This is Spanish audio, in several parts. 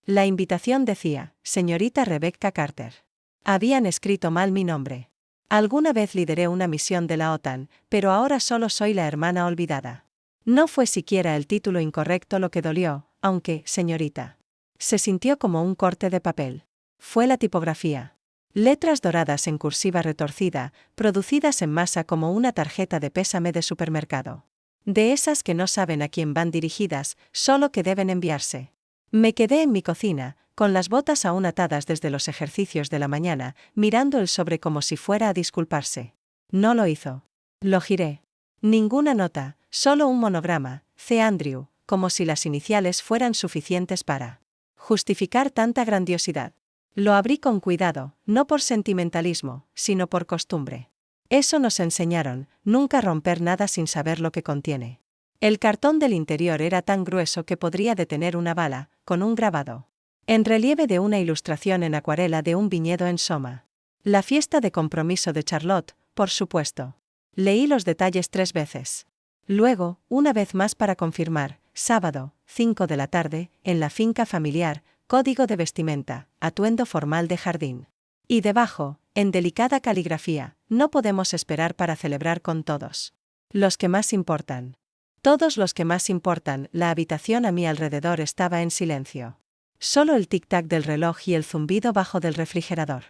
La invitación decía, señorita Rebecca Carter. Habían escrito mal mi nombre. Alguna vez lideré una misión de la OTAN, pero ahora solo soy la hermana olvidada. No fue siquiera el título incorrecto lo que dolió, aunque, señorita. Se sintió como un corte de papel. Fue la tipografía. Letras doradas en cursiva retorcida, producidas en masa como una tarjeta de pésame de supermercado. De esas que no saben a quién van dirigidas, solo que deben enviarse. Me quedé en mi cocina, con las botas aún atadas desde los ejercicios de la mañana, mirando el sobre como si fuera a disculparse. No lo hizo. Lo giré. Ninguna nota, solo un monograma, C. Andrew, como si las iniciales fueran suficientes para justificar tanta grandiosidad. Lo abrí con cuidado, no por sentimentalismo, sino por costumbre. Eso nos enseñaron, nunca romper nada sin saber lo que contiene. El cartón del interior era tan grueso que podría detener una bala, con un grabado en relieve de una ilustración en acuarela de un viñedo en Soma. La fiesta de compromiso de Charlotte, por supuesto. Leí los detalles 3 veces. Luego, una vez más para confirmar, sábado, 5 de la tarde, en la finca familiar, código de vestimenta, atuendo formal de jardín. Y debajo, en delicada caligrafía, no podemos esperar para celebrar con todos. Los que más importan. Todos los que más importan. La habitación a mi alrededor estaba en silencio. Solo el tic-tac del reloj y el zumbido bajo del refrigerador.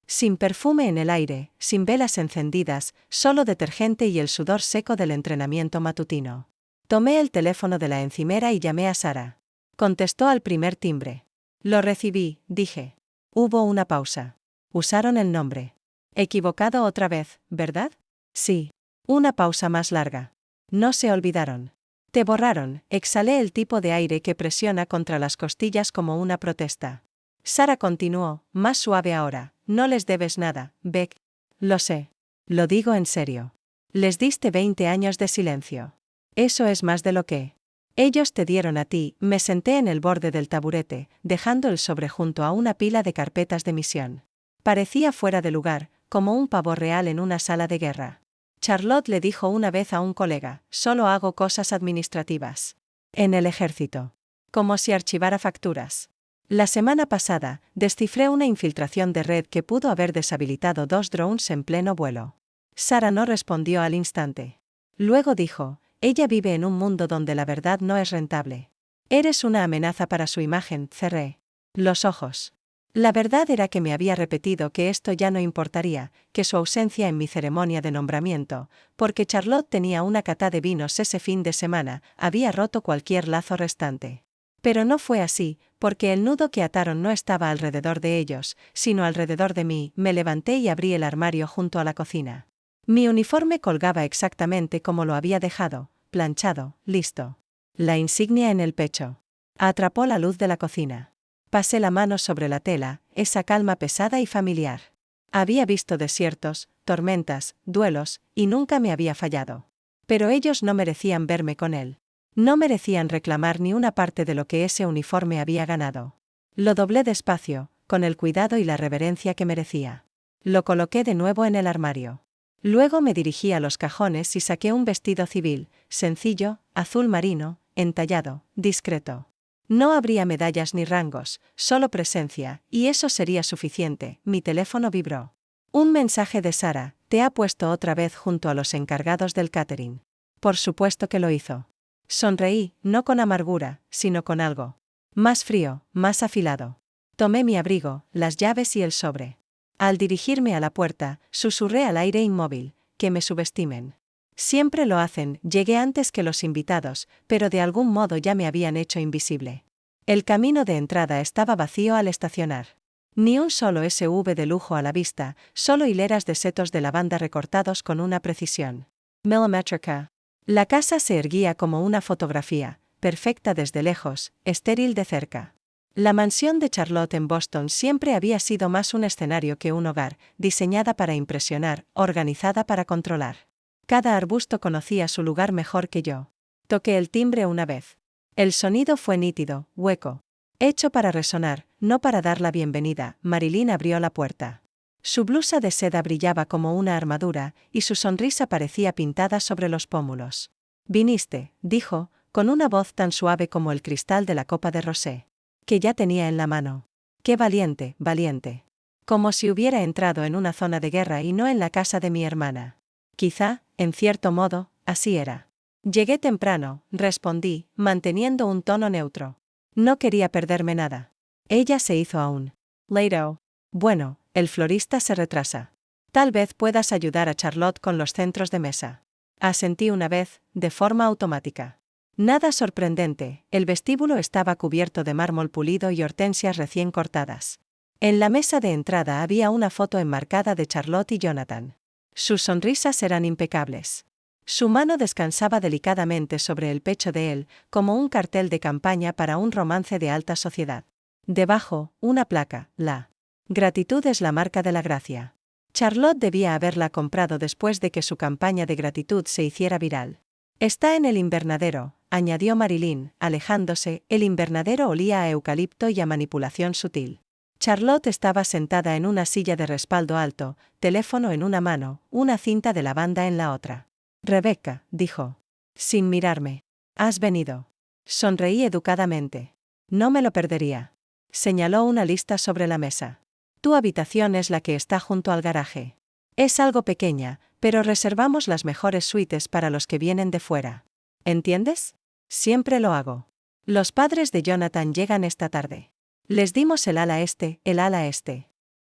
Sin perfume en el aire, sin velas encendidas, solo detergente y el sudor seco del entrenamiento matutino. Tomé el teléfono de la encimera y llamé a Sara. Contestó al primer timbre. Lo recibí, dije. Hubo una pausa. Usaron el nombre. Equivocado otra vez, ¿verdad? Sí. Una pausa más larga. No se olvidaron. Te borraron, exhalé el tipo de aire que presiona contra las costillas como una protesta. Sara continuó, más suave ahora, no les debes nada, Beck. Lo sé. Lo digo en serio. Les diste 20 años de silencio. Eso es más de lo que ellos te dieron a ti. Me senté en el borde del taburete, dejando el sobre junto a una pila de carpetas de misión. Parecía fuera de lugar, como un pavo real en una sala de guerra. Charlotte le dijo una vez a un colega, solo hago cosas administrativas. En el ejército. Como si archivara facturas. La semana pasada, descifré una infiltración de red que pudo haber deshabilitado 2 drones en pleno vuelo. Sara no respondió al instante. Luego dijo, ella vive en un mundo donde la verdad no es rentable. Eres una amenaza para su imagen. Cerré los ojos. La verdad era que me había repetido que esto ya no importaría, que su ausencia en mi ceremonia de nombramiento, porque Charlotte tenía una cata de vinos ese fin de semana, había roto cualquier lazo restante. Pero no fue así, porque el nudo que ataron no estaba alrededor de ellos, sino alrededor de mí. Me levanté y abrí el armario junto a la cocina. Mi uniforme colgaba exactamente como lo había dejado, planchado, listo. La insignia en el pecho. Atrapó la luz de la cocina. Pasé la mano sobre la tela, esa calma pesada y familiar. Había visto desiertos, tormentas, duelos, y nunca me había fallado. Pero ellos no merecían verme con él. No merecían reclamar ni una parte de lo que ese uniforme había ganado. Lo doblé despacio, con el cuidado y la reverencia que merecía. Lo coloqué de nuevo en el armario. Luego me dirigí a los cajones y saqué un vestido civil, sencillo, azul marino, entallado, discreto. No habría medallas ni rangos, solo presencia, y eso sería suficiente. Mi teléfono vibró. Un mensaje de Sara, te ha puesto otra vez junto a los encargados del catering. Por supuesto que lo hizo. Sonreí, no con amargura, sino con algo más frío, más afilado. Tomé mi abrigo, las llaves y el sobre. Al dirigirme a la puerta, susurré al aire inmóvil, que me subestimen. Siempre lo hacen. Llegué antes que los invitados, pero de algún modo ya me habían hecho invisible. El camino de entrada estaba vacío al estacionar. Ni un solo SUV de lujo a la vista, solo hileras de setos de lavanda recortados con una precisión milimétrica. La casa se erguía como una fotografía, perfecta desde lejos, estéril de cerca. La mansión de Charlotte en Boston siempre había sido más un escenario que un hogar, diseñada para impresionar, organizada para controlar. Cada arbusto conocía su lugar mejor que yo. Toqué el timbre una vez. El sonido fue nítido, hueco. Hecho para resonar, no para dar la bienvenida. Marilyn abrió la puerta. Su blusa de seda brillaba como una armadura, y su sonrisa parecía pintada sobre los pómulos. Viniste, dijo, con una voz tan suave como el cristal de la copa de rosé. que ya tenía en la mano. ¡Qué valiente, valiente! Como si hubiera entrado en una zona de guerra y no en la casa de mi hermana. Quizá, en cierto modo, así era. Llegué temprano, respondí, manteniendo un tono neutro. No quería perderme nada. Ella se hizo aún. Later. Bueno, el florista se retrasa. Tal vez puedas ayudar a Charlotte con los centros de mesa. Asentí una vez, de forma automática. Nada sorprendente, el vestíbulo estaba cubierto de mármol pulido y hortensias recién cortadas. En la mesa de entrada había una foto enmarcada de Charlotte y Jonathan. Sus sonrisas eran impecables. Su mano descansaba delicadamente sobre el pecho de él, como un cartel de campaña para un romance de alta sociedad. Debajo, una placa, la gratitud es la marca de la gracia. Charlotte debía haberla comprado después de que su campaña de gratitud se hiciera viral. Está en el invernadero, añadió Marilyn, alejándose. El invernadero olía a eucalipto y a manipulación sutil. Charlotte estaba sentada en una silla de respaldo alto, teléfono en una mano, una cinta de lavanda en la otra. Rebecca, dijo. Sin mirarme. ¿Has venido? Sonreí educadamente. No me lo perdería. Señaló una lista sobre la mesa. Tu habitación es la que está junto al garaje. Es algo pequeña, pero reservamos las mejores suites para los que vienen de fuera. ¿Entiendes? Siempre lo hago. Los padres de Jonathan llegan esta tarde. Les dimos el ala este.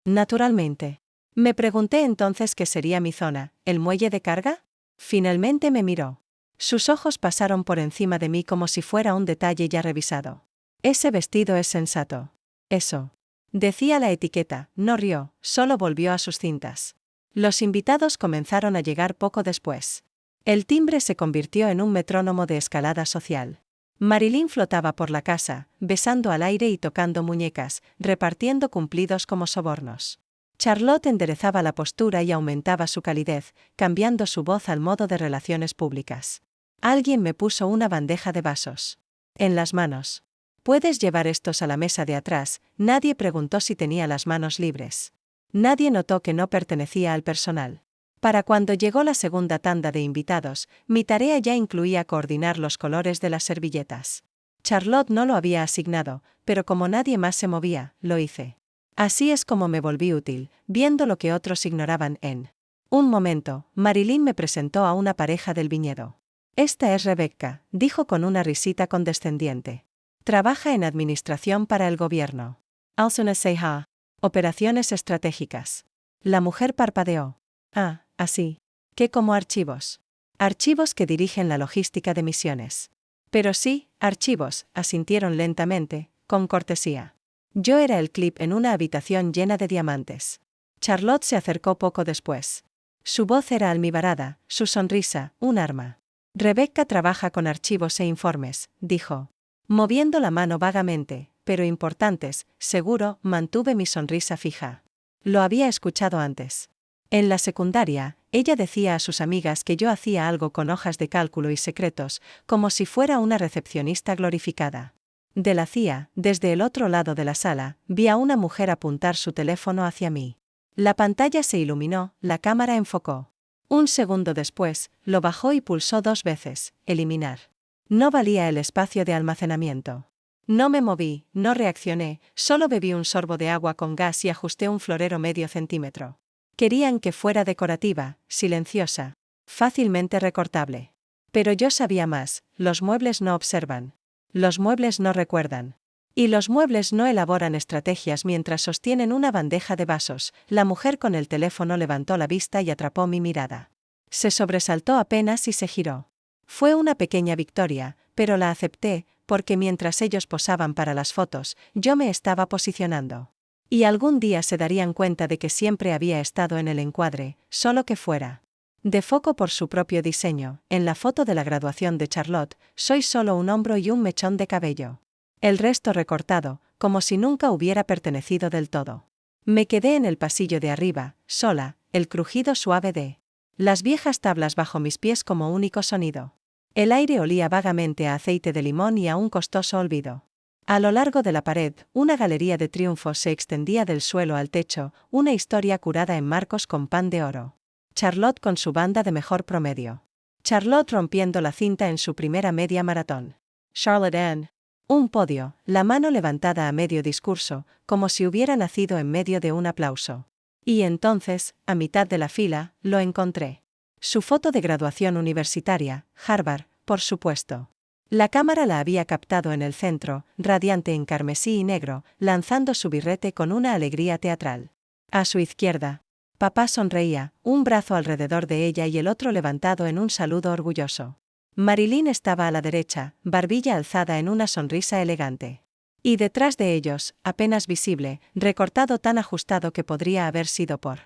Naturalmente. Me pregunté entonces qué sería mi zona, ¿el muelle de carga? Finalmente me miró. Sus ojos pasaron por encima de mí como si fuera un detalle ya revisado. Ese vestido es sensato. Eso. Decía la etiqueta, no rió, solo volvió a sus cintas. Los invitados comenzaron a llegar poco después. El timbre se convirtió en un metrónomo de escalada social. Marilyn flotaba por la casa, besando al aire y tocando muñecas, repartiendo cumplidos como sobornos. Charlotte enderezaba la postura y aumentaba su calidez, cambiando su voz al modo de relaciones públicas. Alguien me puso una bandeja de vasos en las manos. ¿Puedes llevar estos a la mesa de atrás? Nadie preguntó si tenía las manos libres. Nadie notó que no pertenecía al personal. Para cuando llegó la segunda tanda de invitados, mi tarea ya incluía coordinar los colores de las servilletas. Charlotte no lo había asignado, pero como nadie más se movía, lo hice. Así es como me volví útil, viendo lo que otros ignoraban en un momento. Marilyn me presentó a una pareja del viñedo. Esta es Rebecca, dijo con una risita condescendiente. Trabaja en administración para el gobierno. Alsuna Seha. Operaciones estratégicas. La mujer parpadeó. Ah, así. ¿Qué como archivos? Archivos que dirigen la logística de misiones. Pero sí, archivos, asintieron lentamente, con cortesía. Yo era el clip en una habitación llena de diamantes. Charlotte se acercó poco después. Su voz era almibarada, su sonrisa, un arma. Rebecca trabaja con archivos e informes, dijo. Moviendo la mano vagamente, pero importantes, seguro, mantuve mi sonrisa fija. Lo había escuchado antes. En la secundaria, ella decía a sus amigas que yo hacía algo con hojas de cálculo y secretos, como si fuera una recepcionista glorificada. De la CIA, desde el otro lado de la sala, vi a una mujer apuntar su teléfono hacia mí. La pantalla se iluminó, la cámara enfocó. Un segundo después, lo bajó y pulsó 2 veces, eliminar. No valía el espacio de almacenamiento. No me moví, no reaccioné, solo bebí un sorbo de agua con gas y ajusté un florero medio centímetro. Querían que fuera decorativa, silenciosa, fácilmente recortable. Pero yo sabía más, los muebles no observan. Los muebles no recuerdan. Y los muebles no elaboran estrategias mientras sostienen una bandeja de vasos. La mujer con el teléfono levantó la vista y atrapó mi mirada. Se sobresaltó apenas y se giró. Fue una pequeña victoria, pero la acepté, porque mientras ellos posaban para las fotos, yo me estaba posicionando. Y algún día se darían cuenta de que siempre había estado en el encuadre, solo que fuera de foco por su propio diseño. En la foto de la graduación de Charlotte, soy solo un hombro y un mechón de cabello. El resto recortado, como si nunca hubiera pertenecido del todo. Me quedé en el pasillo de arriba, sola, el crujido suave de las viejas tablas bajo mis pies como único sonido. El aire olía vagamente a aceite de limón y a un costoso olvido. A lo largo de la pared, una galería de triunfos se extendía del suelo al techo, una historia curada en marcos con pan de oro. Charlotte con su banda de mejor promedio. Charlotte rompiendo la cinta en su primera media maratón. Charlotte Ann. Un podio, la mano levantada a medio discurso, como si hubiera nacido en medio de un aplauso. Y entonces, a mitad de la fila, lo encontré. Su foto de graduación universitaria, Harvard, por supuesto. La cámara la había captado en el centro, radiante en carmesí y negro, lanzando su birrete con una alegría teatral. A su izquierda, papá sonreía, un brazo alrededor de ella y el otro levantado en un saludo orgulloso. Marilyn estaba a la derecha, barbilla alzada en una sonrisa elegante. Y detrás de ellos, apenas visible, recortado tan ajustado que podría haber sido por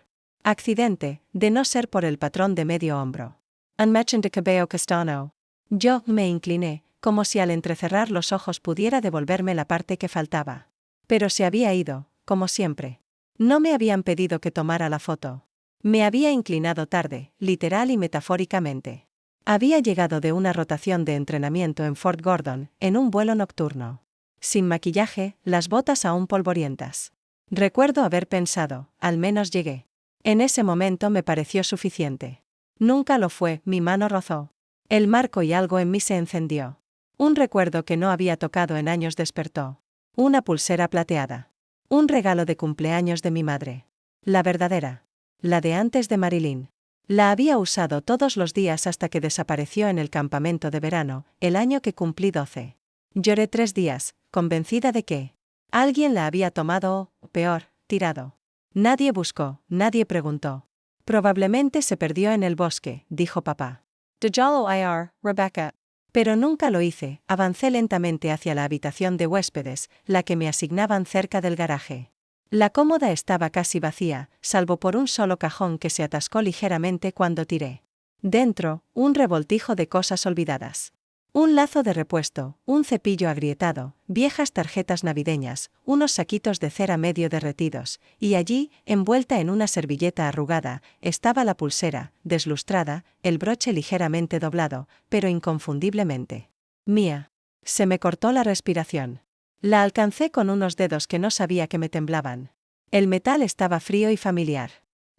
accidente, de no ser por el patrón de medio hombro. Un mechón de cabello castaño. Yo me incliné, como si al entrecerrar los ojos pudiera devolverme la parte que faltaba. Pero se había ido, como siempre. No me habían pedido que tomara la foto. Me había inclinado tarde, literal y metafóricamente. Había llegado de una rotación de entrenamiento en Fort Gordon, en un vuelo nocturno. Sin maquillaje, las botas aún polvorientas. Recuerdo haber pensado, al menos llegué. En ese momento me pareció suficiente. Nunca lo fue, mi mano rozó el marco y algo en mí se encendió. Un recuerdo que no había tocado en años despertó. Una pulsera plateada. Un regalo de cumpleaños de mi madre. La verdadera. La de antes de Marilyn. La había usado todos los días hasta que desapareció en el campamento de verano, el año que cumplí 12. Lloré 3 días, convencida de que alguien la había tomado o, peor, tirado. Nadie buscó, nadie preguntó. Probablemente se perdió en el bosque, dijo papá. Dejalo ir, Rebecca. Pero nunca lo hice, avancé lentamente hacia la habitación de huéspedes, la que me asignaban cerca del garaje. La cómoda estaba casi vacía, salvo por un solo cajón que se atascó ligeramente cuando tiré. Dentro, un revoltijo de cosas olvidadas. Un lazo de repuesto, un cepillo agrietado, viejas tarjetas navideñas, unos saquitos de cera medio derretidos, y allí, envuelta en una servilleta arrugada, estaba la pulsera, deslustrada, el broche ligeramente doblado, pero inconfundiblemente mía. Se me cortó la respiración. La alcancé con unos dedos que no sabía que me temblaban. El metal estaba frío y familiar.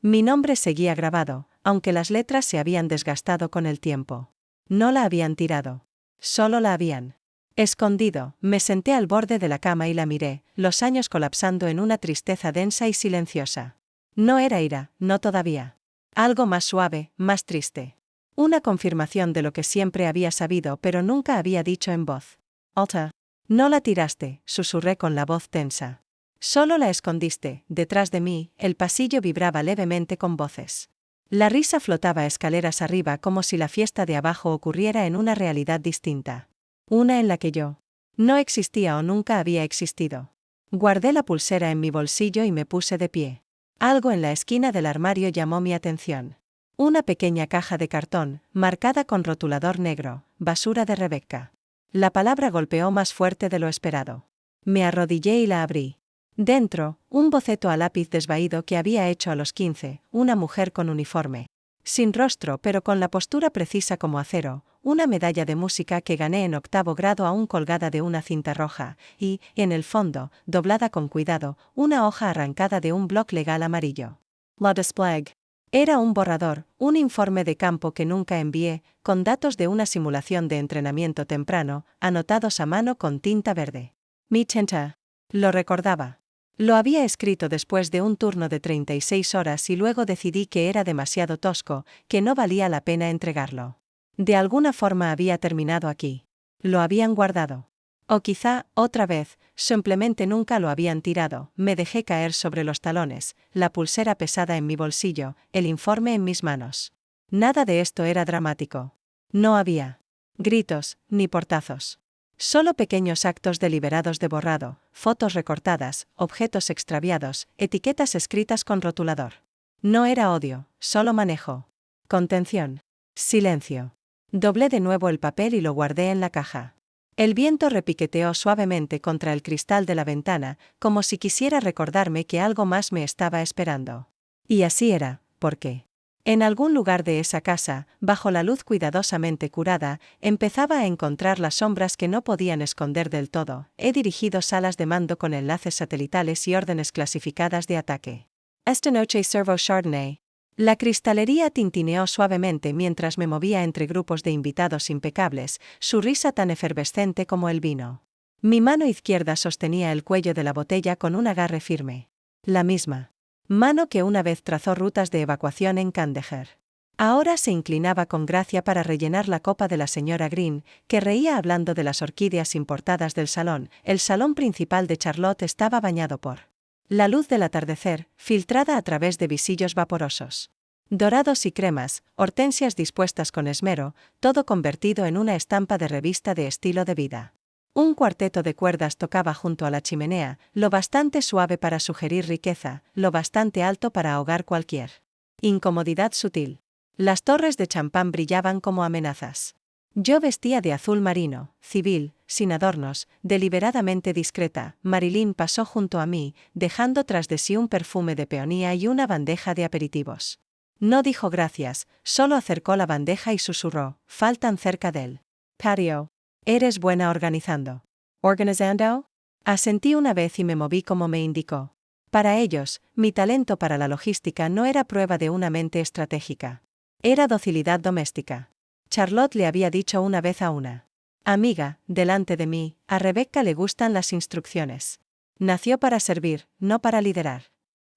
Mi nombre seguía grabado, aunque las letras se habían desgastado con el tiempo. No la habían tirado. Solo la habían escondido. Me senté al borde de la cama y la miré, los años colapsando en una tristeza densa y silenciosa. No era ira, no todavía. Algo más suave, más triste. Una confirmación de lo que siempre había sabido pero nunca había dicho en voz alta. No la tiraste, susurré con la voz tensa. Solo la escondiste. Detrás de mí, el pasillo vibraba levemente con voces. La risa flotaba escaleras arriba como si la fiesta de abajo ocurriera en una realidad distinta. Una en la que yo no existía o nunca había existido. Guardé la pulsera en mi bolsillo y me puse de pie. Algo en la esquina del armario llamó mi atención. Una pequeña caja de cartón, marcada con rotulador negro, basura de Rebecca. La palabra golpeó más fuerte de lo esperado. Me arrodillé y la abrí. Dentro, un boceto a lápiz desvaído que había hecho a los 15, una mujer con uniforme. Sin rostro pero con la postura precisa como acero, una medalla de música que gané en 8º grado aún colgada de una cinta roja, y, en el fondo, doblada con cuidado, una hoja arrancada de un bloc legal amarillo. La Despleg. Era un borrador, un informe de campo que nunca envié, con datos de una simulación de entrenamiento temprano, anotados a mano con tinta verde. Mi tinta. Lo recordaba. Lo había escrito después de un turno de 36 horas y luego decidí que era demasiado tosco, que no valía la pena entregarlo. De alguna forma había terminado aquí. Lo habían guardado. O quizá, otra vez, simplemente nunca lo habían tirado. Me dejé caer sobre los talones, la pulsera pesada en mi bolsillo, el informe en mis manos. Nada de esto era dramático. No había gritos, ni portazos. Solo pequeños actos deliberados de borrado, fotos recortadas, objetos extraviados, etiquetas escritas con rotulador. No era odio, solo manejo. Contención. Silencio. Doblé de nuevo el papel y lo guardé en la caja. El viento repiqueteó suavemente contra el cristal de la ventana, como si quisiera recordarme que algo más me estaba esperando. Y así era, porque en algún lugar de esa casa, bajo la luz cuidadosamente curada, empezaba a encontrar las sombras que no podían esconder del todo. He dirigido salas de mando con enlaces satelitales y órdenes clasificadas de ataque. Esta noche servo Chardonnay. La cristalería tintineó suavemente mientras me movía entre grupos de invitados impecables, su risa tan efervescente como el vino. Mi mano izquierda sostenía el cuello de la botella con un agarre firme. La misma mano que una vez trazó rutas de evacuación en Kandahar. Ahora se inclinaba con gracia para rellenar la copa de la señora Green, que reía hablando de las orquídeas importadas del salón. El salón principal de Charlotte estaba bañado por la luz del atardecer, filtrada a través de visillos vaporosos. Dorados y cremas, hortensias dispuestas con esmero, todo convertido en una estampa de revista de estilo de vida. Un cuarteto de cuerdas tocaba junto a la chimenea, lo bastante suave para sugerir riqueza, lo bastante alto para ahogar cualquier incomodidad sutil. Las torres de champán brillaban como amenazas. Yo vestía de azul marino, civil, sin adornos, deliberadamente discreta. Marilyn pasó junto a mí, dejando tras de sí un perfume de peonía y una bandeja de aperitivos. No dijo gracias, solo acercó la bandeja y susurró: faltan cerca del patio. ¿Eres buena organizando? ¿Organizando? Asentí una vez y me moví como me indicó. Para ellos, mi talento para la logística no era prueba de una mente estratégica. Era docilidad doméstica. Charlotte le había dicho una vez a una amiga, delante de mí: a Rebecca le gustan las instrucciones. Nació para servir, no para liderar.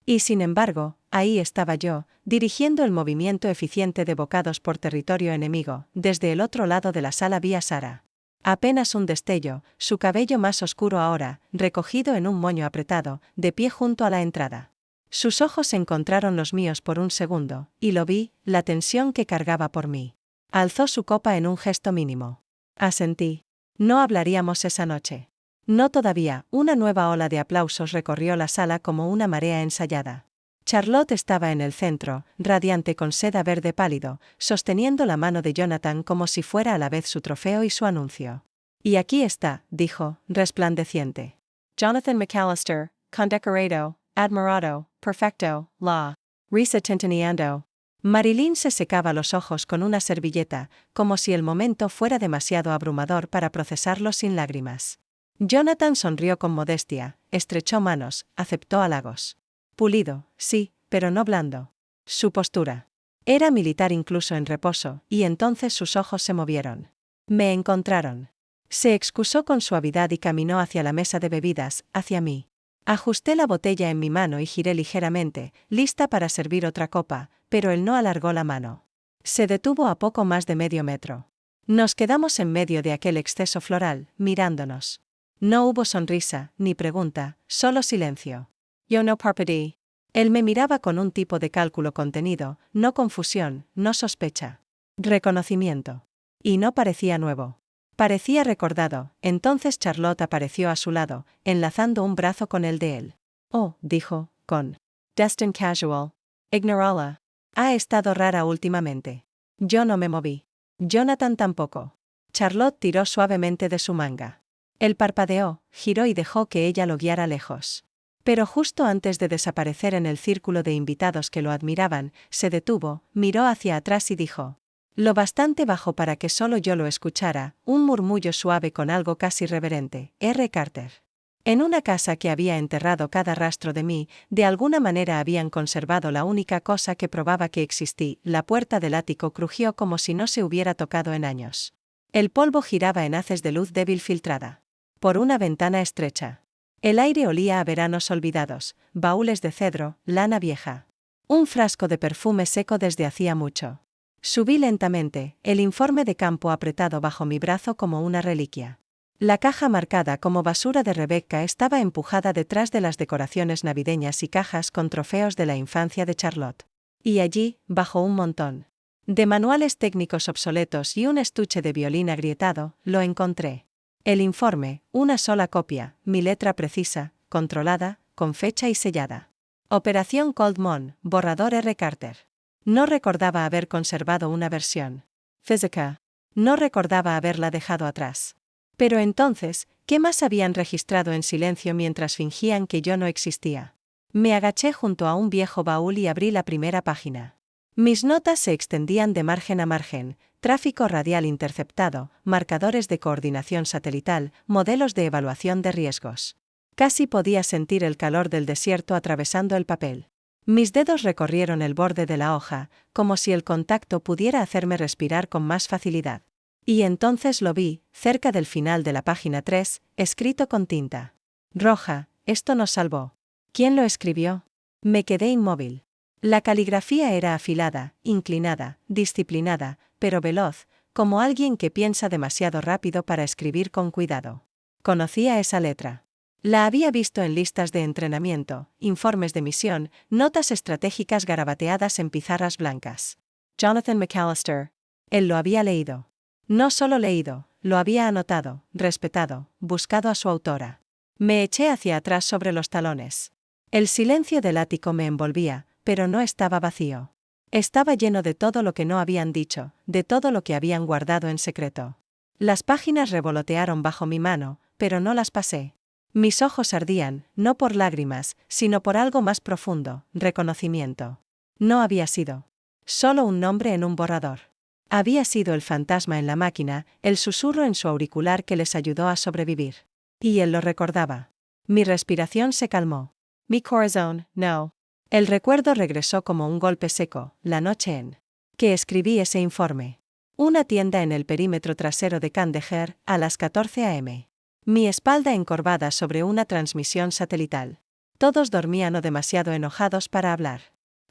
Y sin embargo, ahí estaba yo, dirigiendo el movimiento eficiente de bocados por territorio enemigo. Desde el otro lado de la sala vi a Sara. Apenas un destello, su cabello más oscuro ahora, recogido en un moño apretado, de pie junto a la entrada. Sus ojos encontraron los míos por un segundo, y lo vi, la tensión que cargaba por mí. Alzó su copa en un gesto mínimo. Asentí. No hablaríamos esa noche. No todavía. Una nueva ola de aplausos recorrió la sala como una marea ensayada. Charlotte estaba en el centro, radiante con seda verde pálido, sosteniendo la mano de Jonathan como si fuera a la vez su trofeo y su anuncio. Y aquí está, dijo, resplandeciente. Jonathan McAllister, condecorado, admirado, perfecto, la risa tintineando. Marilyn se secaba los ojos con una servilleta, como si el momento fuera demasiado abrumador para procesarlo sin lágrimas. Jonathan sonrió con modestia, estrechó manos, aceptó halagos. Pulido, sí, pero no blando. Su postura era militar incluso en reposo, y entonces sus ojos se movieron. Me encontraron. Se excusó con suavidad y caminó hacia la mesa de bebidas, hacia mí. Ajusté la botella en mi mano y giré ligeramente, lista para servir otra copa, pero él no alargó la mano. Se detuvo a poco más de medio metro. Nos quedamos en medio de aquel exceso floral, mirándonos. No hubo sonrisa, ni pregunta, solo silencio. Yo no parpadeé. Él me miraba con un tipo de cálculo contenido, no confusión, no sospecha. Reconocimiento. Y no parecía nuevo. Parecía recordado. Entonces Charlotte apareció a su lado, enlazando un brazo con el de él. Oh, dijo, con desdén casual. Ignorala. Ha estado rara últimamente. Yo no me moví. Jonathan tampoco. Charlotte tiró suavemente de su manga. Él parpadeó, giró y dejó que ella lo guiara lejos. Pero justo antes de desaparecer en el círculo de invitados que lo admiraban, se detuvo, miró hacia atrás y dijo: lo bastante bajo para que solo yo lo escuchara, un murmullo suave con algo casi reverente: R. Carter. En una casa que había enterrado cada rastro de mí, de alguna manera habían conservado la única cosa que probaba que existí. La puerta del ático crujió como si no se hubiera tocado en años. El polvo giraba en haces de luz débil filtrada por una ventana estrecha. El aire olía a veranos olvidados, baúles de cedro, lana vieja. Un frasco de perfume seco desde hacía mucho. Subí lentamente, el informe de campo apretado bajo mi brazo como una reliquia. La caja marcada como basura de Rebecca estaba empujada detrás de las decoraciones navideñas y cajas con trofeos de la infancia de Charlotte. Y allí, bajo un montón de manuales técnicos obsoletos y un estuche de violín agrietado, lo encontré. El informe, una sola copia, mi letra precisa, controlada, con fecha y sellada. Operación Cold Moon, borrador R. Carter. No recordaba haber conservado una versión física. No recordaba haberla dejado atrás. Pero entonces, ¿qué más habían registrado en silencio mientras fingían que yo no existía? Me agaché junto a un viejo baúl y abrí la primera página. Mis notas se extendían de margen a margen: tráfico radial interceptado, marcadores de coordinación satelital, modelos de evaluación de riesgos. Casi podía sentir el calor del desierto atravesando el papel. Mis dedos recorrieron el borde de la hoja, como si el contacto pudiera hacerme respirar con más facilidad. Y entonces lo vi, cerca del final de la página 3, escrito con tinta roja: esto nos salvó. ¿Quién lo escribió? Me quedé inmóvil. La caligrafía era afilada, inclinada, disciplinada, pero veloz, como alguien que piensa demasiado rápido para escribir con cuidado. Conocía esa letra. La había visto en listas de entrenamiento, informes de misión, notas estratégicas garabateadas en pizarras blancas. Jonathan McAllister. Él lo había leído. No solo leído, lo había anotado, respetado, buscado a su autora. Me eché hacia atrás sobre los talones. El silencio del ático me envolvía, pero no estaba vacío. Estaba lleno de todo lo que no habían dicho, de todo lo que habían guardado en secreto. Las páginas revolotearon bajo mi mano, pero no las pasé. Mis ojos ardían, no por lágrimas, sino por algo más profundo: reconocimiento. No había sido solo un nombre en un borrador. Había sido el fantasma en la máquina, el susurro en su auricular que les ayudó a sobrevivir. Y él lo recordaba. Mi respiración se calmó. Mi corazón, no. El recuerdo regresó como un golpe seco, la noche en que escribí ese informe. Una tienda en el perímetro trasero de Kandahar, a las 14 a.m. Mi espalda encorvada sobre una transmisión satelital. Todos dormían o demasiado enojados para hablar.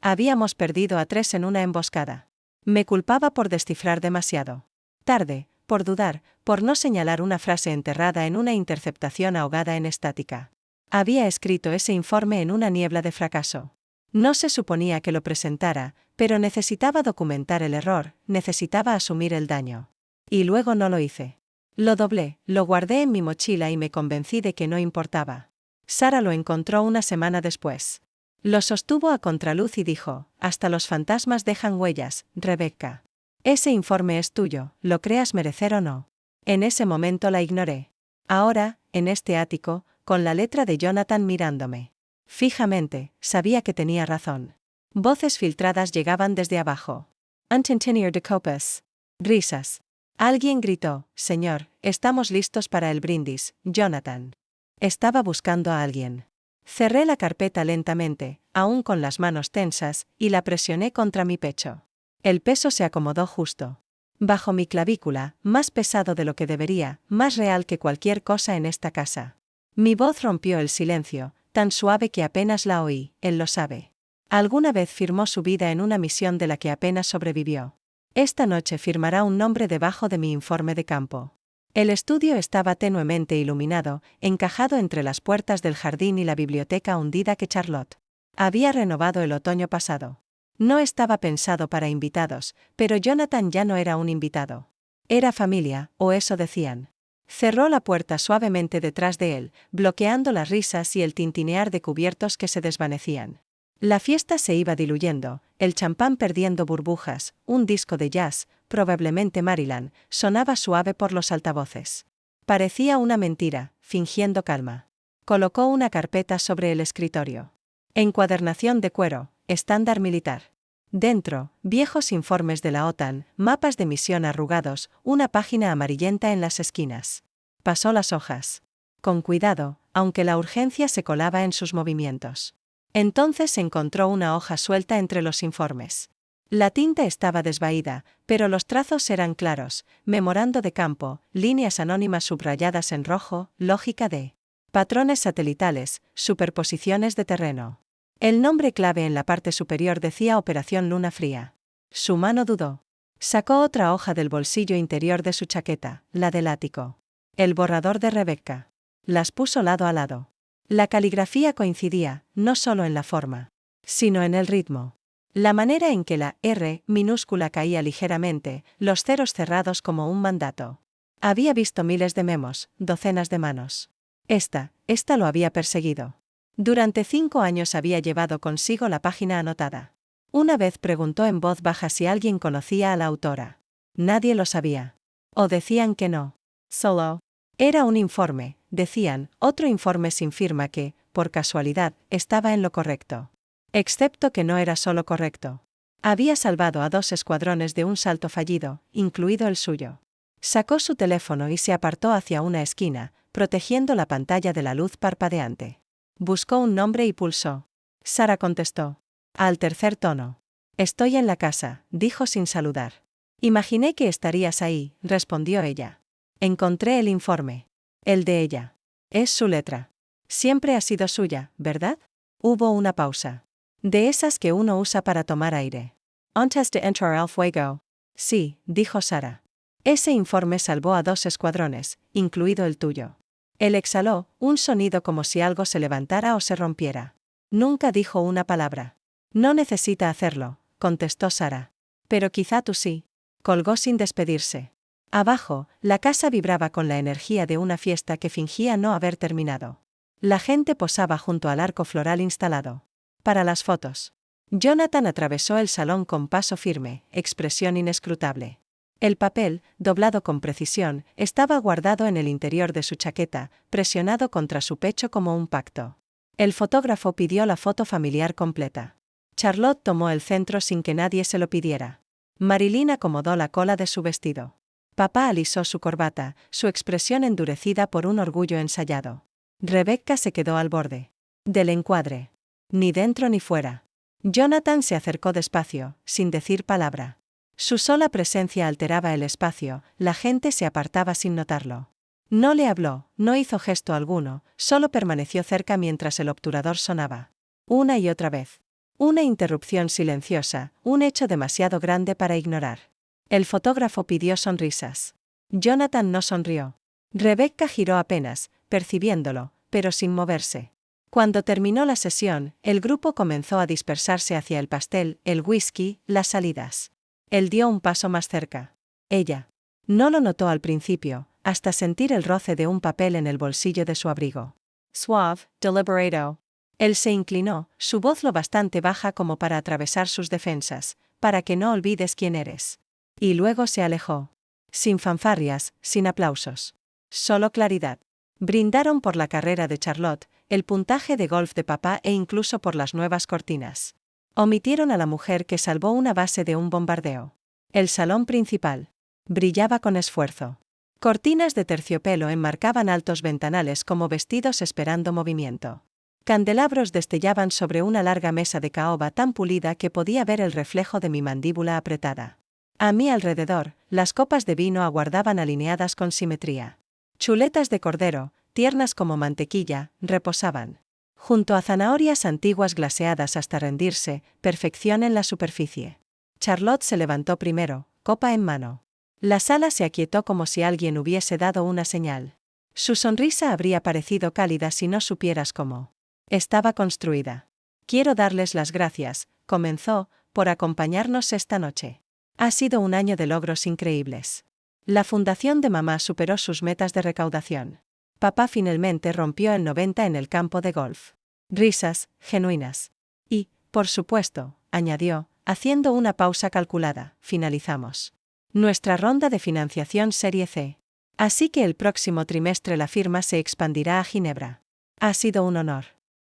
Habíamos perdido a 3 en una emboscada. Me culpaba por descifrar demasiado tarde, por dudar, por no señalar una frase enterrada en una interceptación ahogada en estática. Había escrito ese informe en una niebla de fracaso. No se suponía que lo presentara, pero necesitaba documentar el error, necesitaba asumir el daño. Y luego no lo hice. Lo doblé, lo guardé en mi mochila y me convencí de que no importaba. Sara lo encontró una semana después. Lo sostuvo a contraluz y dijo: hasta los fantasmas dejan huellas, Rebecca. Ese informe es tuyo, lo creas merecer o no. En ese momento la ignoré. Ahora, en este ático, con la letra de Jonathan mirándome fijamente, sabía que tenía razón. Voces filtradas llegaban desde abajo. Untintinir de copas. Risas. Alguien gritó: señor, estamos listos para el brindis, Jonathan. Estaba buscando a alguien. Cerré la carpeta lentamente, aún con las manos tensas, y la presioné contra mi pecho. El peso se acomodó justo bajo mi clavícula, más pesado de lo que debería, más real que cualquier cosa en esta casa. Mi voz rompió el silencio, tan suave que apenas la oí. Él lo sabe. Alguna vez firmó su vida en una misión de la que apenas sobrevivió. Esta noche firmará un nombre debajo de mi informe de campo. El estudio estaba tenuemente iluminado, encajado entre las puertas del jardín y la biblioteca hundida que Charlotte había renovado el otoño pasado. No estaba pensado para invitados, pero Jonathan ya no era un invitado. Era familia, o eso decían. Cerró la puerta suavemente detrás de él, bloqueando las risas y el tintinear de cubiertos que se desvanecían. La fiesta se iba diluyendo, el champán perdiendo burbujas, un disco de jazz, probablemente Maryland, sonaba suave por los altavoces. Parecía una mentira, fingiendo calma. Colocó una carpeta sobre el escritorio. Encuadernación de cuero, estándar militar. Dentro, viejos informes de la OTAN, mapas de misión arrugados, una página amarillenta en las esquinas. Pasó las hojas. Con cuidado, aunque la urgencia se colaba en sus movimientos. Entonces encontró una hoja suelta entre los informes. La tinta estaba desvaída, pero los trazos eran claros: memorando de campo, líneas anónimas subrayadas en rojo, lógica de patrones satelitales, superposiciones de terreno. El nombre clave en la parte superior decía Operación Luna Fría. Su mano dudó. Sacó otra hoja del bolsillo interior de su chaqueta, la del ático. El borrador de Rebecca. Las puso lado a lado. La caligrafía coincidía, no solo en la forma, sino en el ritmo. La manera en que la R minúscula caía ligeramente, los ceros cerrados como un mandato. Había visto miles de memos, docenas de manos. Esta lo había perseguido. Durante 5 años había llevado consigo la página anotada. Una vez preguntó en voz baja si alguien conocía a la autora. Nadie lo sabía. O decían que no. Solo era un informe, decían, otro informe sin firma que, por casualidad, estaba en lo correcto. Excepto que no era solo correcto. Había salvado a 2 escuadrones de un salto fallido, incluido el suyo. Sacó su teléfono y se apartó hacia una esquina, protegiendo la pantalla de la luz parpadeante. Buscó un nombre y pulsó. Sara contestó. Al tercer tono. Estoy en la casa, dijo sin saludar. Imaginé que estarías ahí, respondió ella. Encontré el informe. El de ella. Es su letra. Siempre ha sido suya, ¿verdad? Hubo una pausa. De esas que uno usa para tomar aire. Antes de entrar al fuego. Sí, dijo Sara. Ese informe salvó a 2 escuadrones, incluido el tuyo. Él exhaló, un sonido como si algo se levantara o se rompiera. Nunca dijo una palabra. No necesita hacerlo, contestó Sara. Pero quizá tú sí. Colgó sin despedirse. Abajo, la casa vibraba con la energía de una fiesta que fingía no haber terminado. La gente posaba junto al arco floral instalado. Para las fotos. Jonathan atravesó el salón con paso firme, expresión inescrutable. El papel, doblado con precisión, estaba guardado en el interior de su chaqueta, presionado contra su pecho como un pacto. El fotógrafo pidió la foto familiar completa. Charlotte tomó el centro sin que nadie se lo pidiera. Marilyn acomodó la cola de su vestido. Papá alisó su corbata, su expresión endurecida por un orgullo ensayado. Rebecca se quedó al borde del encuadre. Ni dentro ni fuera. Jonathan se acercó despacio, sin decir palabra. Su sola presencia alteraba el espacio, la gente se apartaba sin notarlo. No le habló, no hizo gesto alguno, solo permaneció cerca mientras el obturador sonaba. Una y otra vez. Una interrupción silenciosa, un hecho demasiado grande para ignorar. El fotógrafo pidió sonrisas. Jonathan no sonrió. Rebecca giró apenas, percibiéndolo, pero sin moverse. Cuando terminó la sesión, el grupo comenzó a dispersarse hacia el pastel, el whisky, las salidas. Él dio un paso más cerca. Ella. No lo notó al principio, hasta sentir el roce de un papel en el bolsillo de su abrigo. Suave, deliberado. Él se inclinó, su voz lo bastante baja como para atravesar sus defensas, para que no olvides quién eres. Y luego se alejó. Sin fanfarrias, sin aplausos. Solo claridad. Brindaron por la carrera de Charlotte, el puntaje de golf de papá e incluso por las nuevas cortinas. Omitieron a la mujer que salvó una base de un bombardeo. El salón principal. Brillaba con esfuerzo. Cortinas de terciopelo enmarcaban altos ventanales como vestidos esperando movimiento. Candelabros destellaban sobre una larga mesa de caoba tan pulida que podía ver el reflejo de mi mandíbula apretada. A mi alrededor, las copas de vino aguardaban alineadas con simetría. Chuletas de cordero, tiernas como mantequilla, reposaban. Junto a zanahorias antiguas glaseadas hasta rendirse, perfección en la superficie. Charlotte se levantó primero, copa en mano. La sala se aquietó como si alguien hubiese dado una señal. Su sonrisa habría parecido cálida si no supieras cómo. Estaba construida. Quiero darles las gracias, comenzó, por acompañarnos esta noche. Ha sido un año de logros increíbles. La fundación de mamá superó sus metas de recaudación. Papá finalmente rompió el 90 en el campo de golf. Risas, genuinas. Y, por supuesto, añadió, haciendo una pausa calculada, finalizamos nuestra ronda de financiación Serie C. Así que el próximo trimestre la firma se expandirá a Ginebra. Ha sido un honor.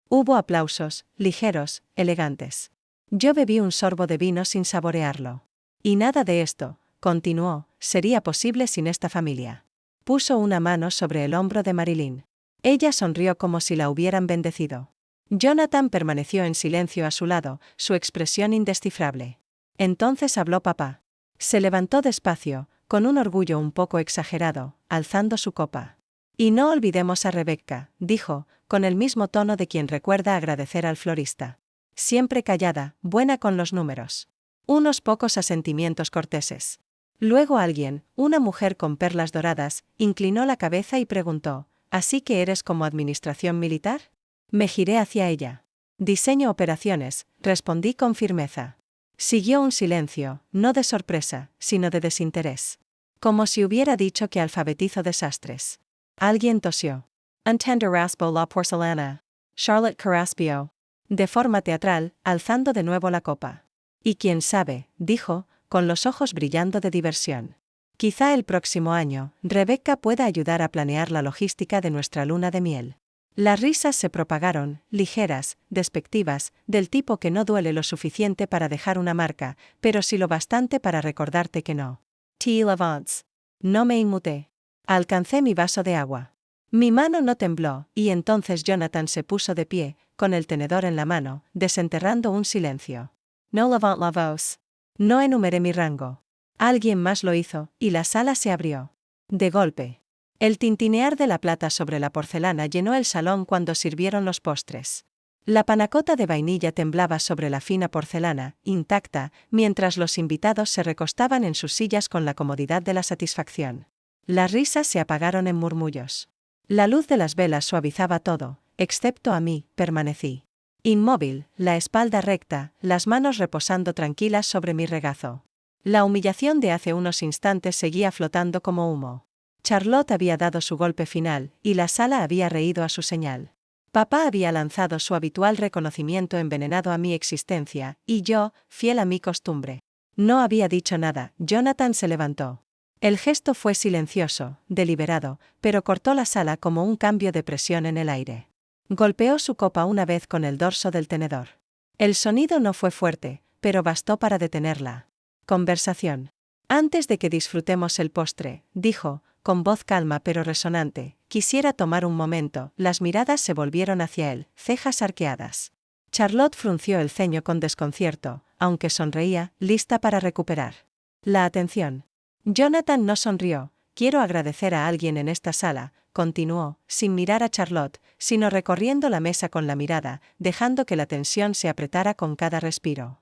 Hubo aplausos, ligeros, elegantes. Yo bebí un sorbo de vino sin saborearlo. Y nada de esto, continuó, sería posible sin esta familia. Puso una mano sobre el hombro de Marilyn. Ella sonrió como si la hubieran bendecido. Jonathan permaneció en silencio a su lado, su expresión indescifrable. Entonces habló papá. Se levantó despacio, con un orgullo un poco exagerado, alzando su copa. Y no olvidemos a Rebecca, dijo, con el mismo tono de quien recuerda agradecer al florista. Siempre callada, buena con los números. Unos pocos asentimientos corteses. Luego alguien, una mujer con perlas doradas, inclinó la cabeza y preguntó, ¿así que eres como administración militar? Me giré hacia ella. Diseño operaciones, respondí con firmeza. Siguió un silencio, no de sorpresa, sino de desinterés. Como si hubiera dicho que alfabetizo desastres. Alguien tosió. Untender raspó la porcelana. Charlotte Carraspio. De forma teatral, alzando de nuevo la copa. Y quién sabe, dijo, con los ojos brillando de diversión. Quizá el próximo año, Rebecca pueda ayudar a planear la logística de nuestra luna de miel. Las risas se propagaron, ligeras, despectivas, del tipo que no duele lo suficiente para dejar una marca, pero sí lo bastante para recordarte que no. Till avance. No me inmuté. Alcancé mi vaso de agua. Mi mano no tembló, y entonces Jonathan se puso de pie, con el tenedor en la mano, desenterrando un silencio. No levant la voz. No enumeré mi rango. Alguien más lo hizo, y la sala se abrió. De golpe. El tintinear de la plata sobre la porcelana llenó el salón cuando sirvieron los postres. La panacota de vainilla temblaba sobre la fina porcelana, intacta, mientras los invitados se recostaban en sus sillas con la comodidad de la satisfacción. Las risas se apagaron en murmullos. La luz de las velas suavizaba todo, excepto a mí, permanecí inmóvil, la espalda recta, las manos reposando tranquilas sobre mi regazo. La humillación de hace unos instantes seguía flotando como humo. Charlotte había dado su golpe final, y la sala había reído a su señal. Papá había lanzado su habitual reconocimiento envenenado a mi existencia, y yo, fiel a mi costumbre. No había dicho nada. Jonathan se levantó. El gesto fue silencioso, deliberado, pero cortó la sala como un cambio de presión en el aire. Golpeó su copa una vez con el dorso del tenedor. El sonido no fue fuerte, pero bastó para detenerla. Conversación. Antes de que disfrutemos el postre, dijo, con voz calma pero resonante, quisiera tomar un momento. Las miradas se volvieron hacia él, cejas arqueadas. Charlotte frunció el ceño con desconcierto, aunque sonreía, lista para recuperar la atención. Jonathan no sonrió. Quiero agradecer a alguien en esta sala, continuó, sin mirar a Charlotte, sino recorriendo la mesa con la mirada, dejando que la tensión se apretara con cada respiro.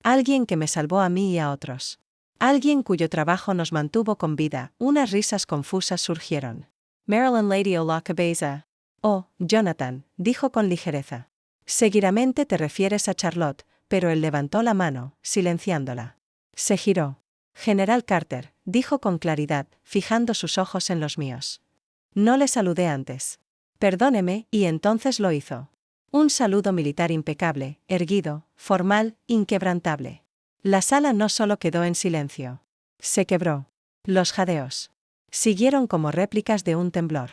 Alguien que me salvó a mí y a otros. Alguien cuyo trabajo nos mantuvo con vida. Unas risas confusas surgieron. Marilyn Lady Olacabeza. Oh, Jonathan, dijo con ligereza. Seguramente te refieres a Charlotte, pero él levantó la mano, silenciándola. Se giró. General Carter, dijo con claridad, fijando sus ojos en los míos. No le saludé antes. Perdóneme, y entonces lo hizo. Un saludo militar impecable, erguido, formal, inquebrantable. La sala no solo quedó en silencio. Se quebró. Los jadeos siguieron como réplicas de un temblor.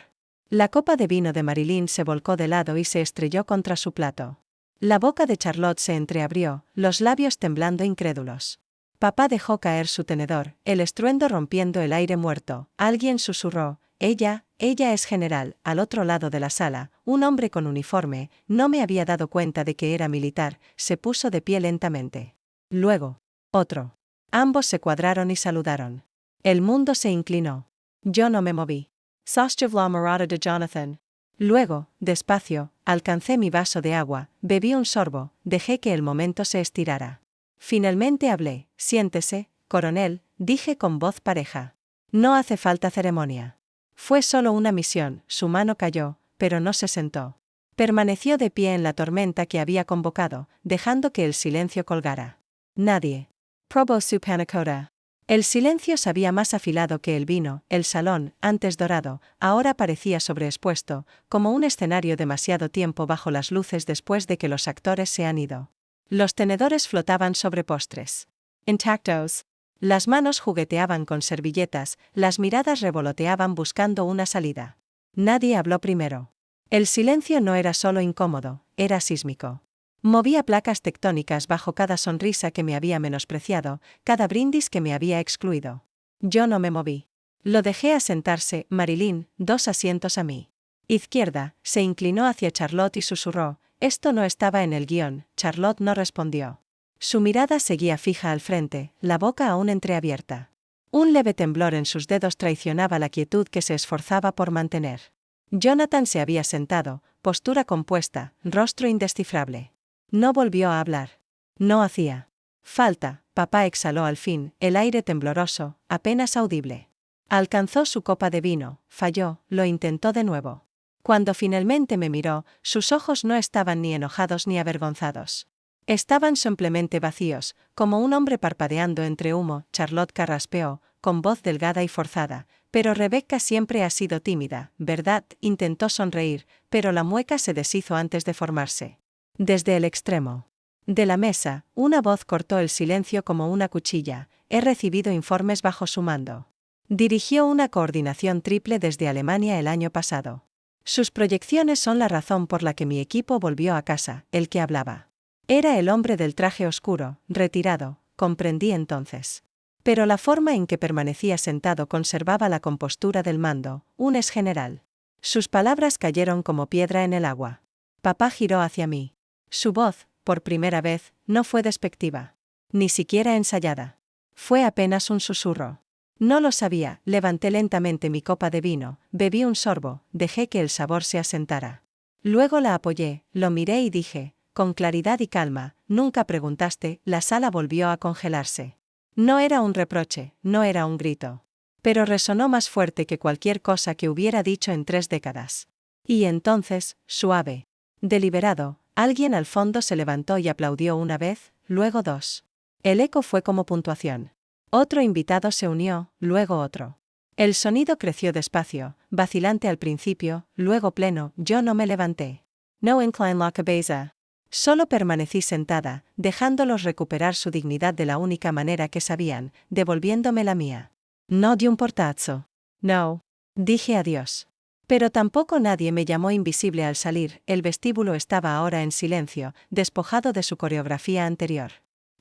La copa de vino de Marilyn se volcó de lado y se estrelló contra su plato. La boca de Charlotte se entreabrió, los labios temblando incrédulos. Papá dejó caer su tenedor, el estruendo rompiendo el aire muerto. Alguien susurró, ella es general. Al otro lado de la sala, un hombre con uniforme, no me había dado cuenta de que era militar, se puso de pie lentamente. Luego, otro. Ambos se cuadraron y saludaron. El mundo se inclinó. Yo no me moví. Sostjevla morada de Jonathan. Luego, despacio, alcancé mi vaso de agua, bebí un sorbo, dejé que el momento se estirara. Finalmente hablé. Siéntese, coronel, dije con voz pareja. No hace falta ceremonia. Fue solo una misión. Su mano cayó, pero no se sentó. Permaneció de pie en la tormenta que había convocado, dejando que el silencio colgara. Nadie. Probó su panacota. El silencio sabía más afilado que el vino. El salón, antes dorado, ahora parecía sobreexpuesto, como un escenario demasiado tiempo bajo las luces después de que los actores se han ido. Los tenedores flotaban sobre postres. Intactos. Las manos jugueteaban con servilletas, las miradas revoloteaban buscando una salida. Nadie habló primero. El silencio no era solo incómodo, era sísmico. Movía placas tectónicas bajo cada sonrisa que me había menospreciado, cada brindis que me había excluido. Yo no me moví. Lo dejé asentarse. Marilyn, 2 asientos a mi izquierda, se inclinó hacia Charlotte y susurró. Esto no estaba en el guión. Charlotte no respondió. Su mirada seguía fija al frente, la boca aún entreabierta. Un leve temblor en sus dedos traicionaba la quietud que se esforzaba por mantener. Jonathan se había sentado, postura compuesta, rostro indescifrable. No volvió a hablar. No hacía falta. Papá exhaló al fin, el aire tembloroso, apenas audible. Alcanzó su copa de vino, falló, lo intentó de nuevo. Cuando finalmente me miró, sus ojos no estaban ni enojados ni avergonzados. Estaban simplemente vacíos, como un hombre parpadeando entre humo. Charlotte carraspeó, con voz delgada y forzada. Pero Rebecca siempre ha sido tímida, ¿verdad? Intentó sonreír, pero la mueca se deshizo antes de formarse. Desde el extremo de la mesa, una voz cortó el silencio como una cuchilla. He recibido informes bajo su mando. Dirigió una coordinación triple desde Alemania el año pasado. Sus proyecciones son la razón por la que mi equipo volvió a casa. El que hablaba era el hombre del traje oscuro, retirado, comprendí entonces. Pero la forma en que permanecía sentado conservaba la compostura del mando. Un ex general. Sus palabras cayeron como piedra en el agua. Papá giró hacia mí. Su voz, por primera vez, no fue despectiva. Ni siquiera ensayada. Fue apenas un susurro. No lo sabía, levanté lentamente mi copa de vino, bebí un sorbo, dejé que el sabor se asentara. Luego la apoyé, lo miré y dije, con claridad y calma, nunca preguntaste. La sala volvió a congelarse. No era un reproche, no era un grito. Pero resonó más fuerte que cualquier cosa que hubiera dicho en 3 décadas. Y entonces, suave, deliberado, alguien al fondo se levantó y aplaudió una vez, luego 2. El eco fue como puntuación. Otro invitado se unió, luego otro. El sonido creció despacio, vacilante al principio, luego pleno. Yo no me levanté. No incline la cabeza. Solo permanecí sentada, dejándolos recuperar su dignidad de la única manera que sabían, devolviéndome la mía. No di un portazo. No. Dije adiós. Pero tampoco nadie me llamó invisible al salir. El vestíbulo estaba ahora en silencio, despojado de su coreografía anterior.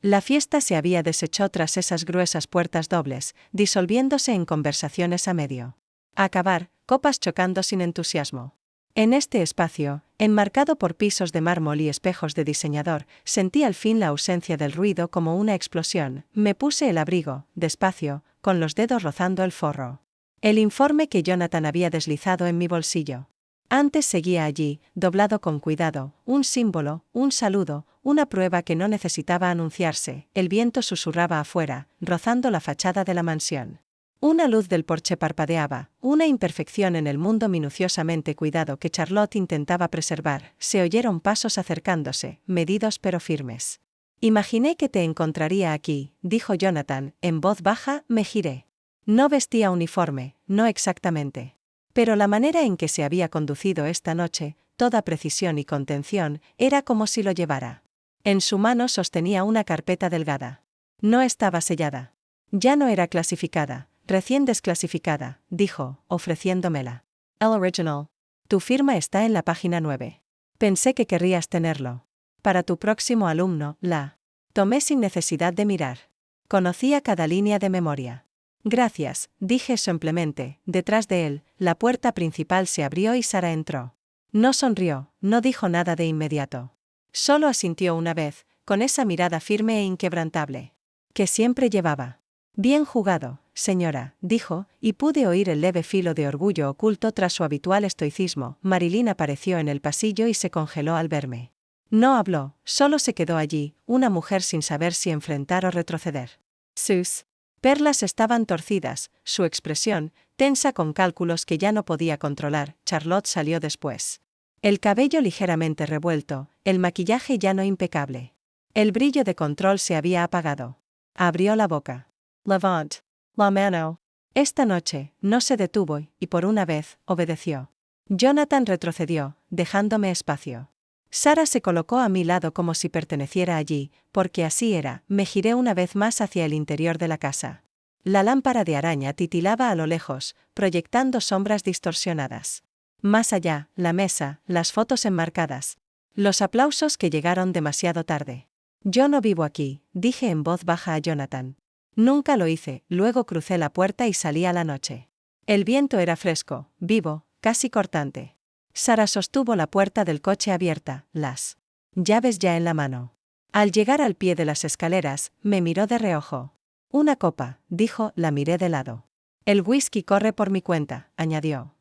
La fiesta se había deshecho tras esas gruesas puertas dobles, disolviéndose en conversaciones a medio acabar, copas chocando sin entusiasmo. En este espacio, enmarcado por pisos de mármol y espejos de diseñador, sentí al fin la ausencia del ruido como una explosión. Me puse el abrigo, despacio, con los dedos rozando el forro. El informe que Jonathan había deslizado en mi bolsillo. Antes seguía allí, doblado con cuidado, un símbolo, un saludo, una prueba que no necesitaba anunciarse. El viento susurraba afuera, rozando la fachada de la mansión. Una luz del porche parpadeaba, una imperfección en el mundo minuciosamente cuidado que Charlotte intentaba preservar. Se oyeron pasos acercándose, medidos pero firmes. Imaginé que te encontraría aquí, dijo Jonathan, en voz baja. Me giré. No vestía uniforme, no exactamente. Pero la manera en que se había conducido esta noche, toda precisión y contención, era como si lo llevara. En su mano sostenía una carpeta delgada. No estaba sellada. Ya no era clasificada, recién desclasificada, dijo, ofreciéndomela. El original. Tu firma está en la página 9. Pensé que querrías tenerlo. Para tu próximo alumno, la tomé sin necesidad de mirar. Conocía cada línea de memoria. Gracias, dije simplemente. Detrás de él, la puerta principal se abrió y Sara entró. No sonrió, no dijo nada de inmediato. Solo asintió una vez, con esa mirada firme e inquebrantable que siempre llevaba. Bien jugado, señora, dijo, y pude oír el leve filo de orgullo oculto tras su habitual estoicismo. Marilyn apareció en el pasillo y se congeló al verme. No habló, solo se quedó allí, una mujer sin saber si enfrentar o retroceder. Sus perlas estaban torcidas, su expresión, tensa con cálculos que ya no podía controlar. Charlotte salió después. El cabello ligeramente revuelto, el maquillaje ya no impecable. El brillo de control se había apagado. Abrió la boca. Levant la mano. Esta noche, no se detuvo y, por una vez, obedeció. Jonathan retrocedió, dejándome espacio. Sara se colocó a mi lado como si perteneciera allí, porque así era. Me giré una vez más hacia el interior de la casa. La lámpara de araña titilaba a lo lejos, proyectando sombras distorsionadas. Más allá, la mesa, las fotos enmarcadas. Los aplausos que llegaron demasiado tarde. Yo no vivo aquí, dije en voz baja a Jonathan. Nunca lo hice. Luego crucé la puerta y salí a la noche. El viento era fresco, vivo, casi cortante. Sara sostuvo la puerta del coche abierta, las llaves ya en la mano. Al llegar al pie de las escaleras, me miró de reojo. Una copa, dijo. La miré de lado. El whisky corre por mi cuenta, añadió.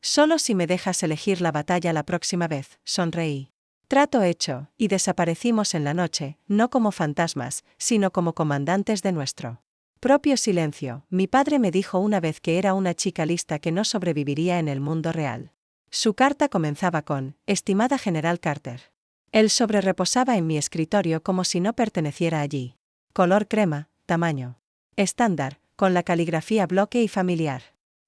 Solo si me dejas elegir la batalla la próxima vez, sonreí. Trato hecho, y desaparecimos en la noche, no como fantasmas, sino como comandantes de nuestro propio silencio. Mi padre me dijo una vez que era una chica lista que no sobreviviría en el mundo real. Su carta comenzaba con, estimada General Carter. El sobre reposaba en mi escritorio como si no perteneciera allí. Color crema, tamaño estándar, con la caligrafía bloque y familiar.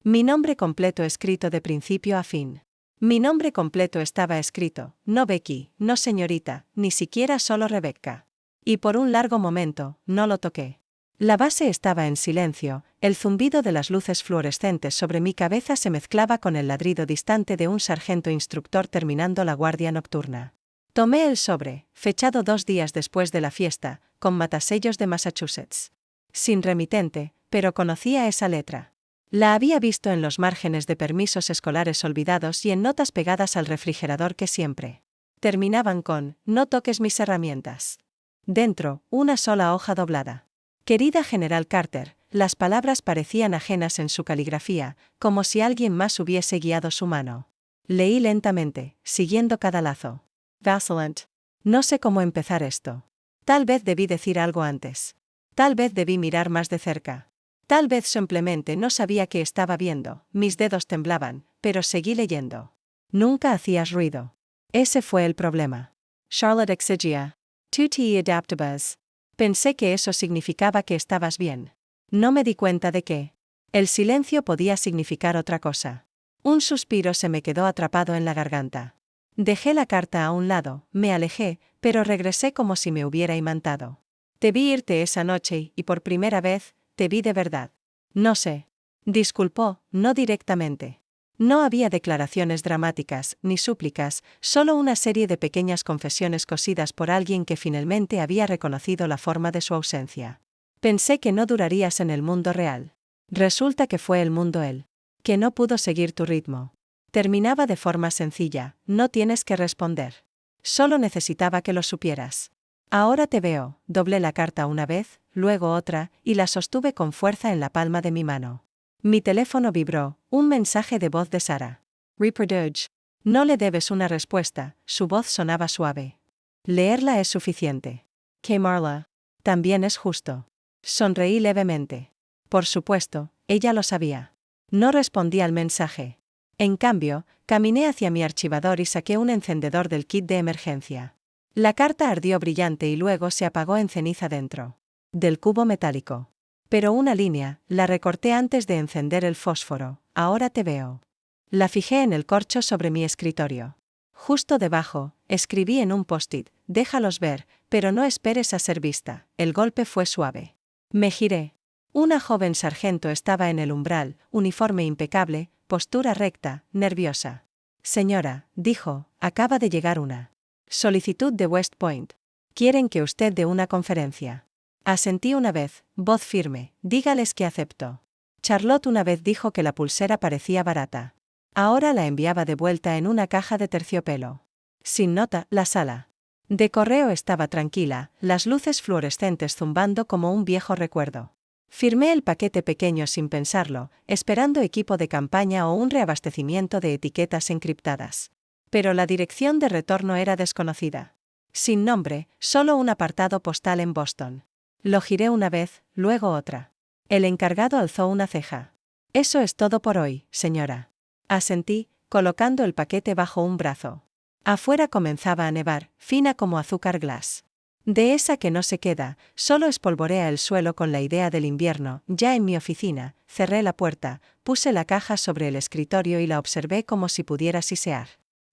Mi nombre completo escrito de principio a fin. Mi nombre completo estaba escrito, no Becky, no señorita, ni siquiera solo Rebecca. Y por un largo momento, no lo toqué. La base estaba en silencio, el zumbido de las luces fluorescentes sobre mi cabeza se mezclaba con el ladrido distante de un sargento instructor terminando la guardia nocturna. Tomé el sobre, fechado 2 días después de la fiesta, con matasellos de Massachusetts. Sin remitente, pero conocía esa letra. La había visto en los márgenes de permisos escolares olvidados y en notas pegadas al refrigerador que siempre terminaban con, no toques mis herramientas. Dentro, una sola hoja doblada. Querida General Carter, las palabras parecían ajenas en su caligrafía, como si alguien más hubiese guiado su mano. Leí lentamente, siguiendo cada lazo. Vacillant. No sé cómo empezar esto. Tal vez debí decir algo antes. Tal vez debí mirar más de cerca. Tal vez simplemente no sabía qué estaba viendo, mis dedos temblaban, pero seguí leyendo. Nunca hacías ruido. Ese fue el problema. Charlotte exigia. Tu te adaptabas. Pensé que eso significaba que estabas bien. No me di cuenta de que el silencio podía significar otra cosa. Un suspiro se me quedó atrapado en la garganta. Dejé la carta a un lado, me alejé, pero regresé como si me hubiera imantado. Te vi irte esa noche y por primera vez, te vi de verdad. No sé. Disculpó, no directamente. No había declaraciones dramáticas, ni súplicas, solo una serie de pequeñas confesiones cosidas por alguien que finalmente había reconocido la forma de su ausencia. Pensé que no durarías en el mundo real. Resulta que fue el mundo él. Que no pudo seguir tu ritmo. Terminaba de forma sencilla, no tienes que responder. Solo necesitaba que lo supieras. Ahora te veo, doblé la carta una vez, luego otra, y la sostuve con fuerza en la palma de mi mano. Mi teléfono vibró, un mensaje de voz de Sara. Reproduce. No le debes una respuesta, su voz sonaba suave. Leerla es suficiente. Que Marla. También es justo. Sonreí levemente. Por supuesto, ella lo sabía. No respondí al mensaje. En cambio, caminé hacia mi archivador y saqué un encendedor del kit de emergencia. La carta ardió brillante y luego se apagó en ceniza dentro del cubo metálico. Pero una línea, la recorté antes de encender el fósforo. Ahora te veo. La fijé en el corcho sobre mi escritorio. Justo debajo, escribí en un post-it, déjalos ver, pero no esperes a ser vista. El golpe fue suave. Me giré. Una joven sargento estaba en el umbral, uniforme impecable, postura recta, nerviosa. Señora, dijo, acaba de llegar una solicitud de West Point. Quieren que usted dé una conferencia. Asentí una vez, voz firme, dígales que acepto. Charlotte una vez dijo que la pulsera parecía barata. Ahora la enviaba de vuelta en una caja de terciopelo. Sin nota, la sala de correo estaba tranquila, las luces fluorescentes zumbando como un viejo recuerdo. Firmé el paquete pequeño sin pensarlo, esperando equipo de campaña o un reabastecimiento de etiquetas encriptadas. Pero la dirección de retorno era desconocida. Sin nombre, solo un apartado postal en Boston. Lo giré una vez, luego otra. El encargado alzó una ceja. Eso es todo por hoy, señora. Asentí, colocando el paquete bajo un brazo. Afuera comenzaba a nevar, fina como azúcar glass. De esa que no se queda, solo espolvorea el suelo con la idea del invierno. Ya en mi oficina, cerré la puerta, puse la caja sobre el escritorio y la observé como si pudiera sisear.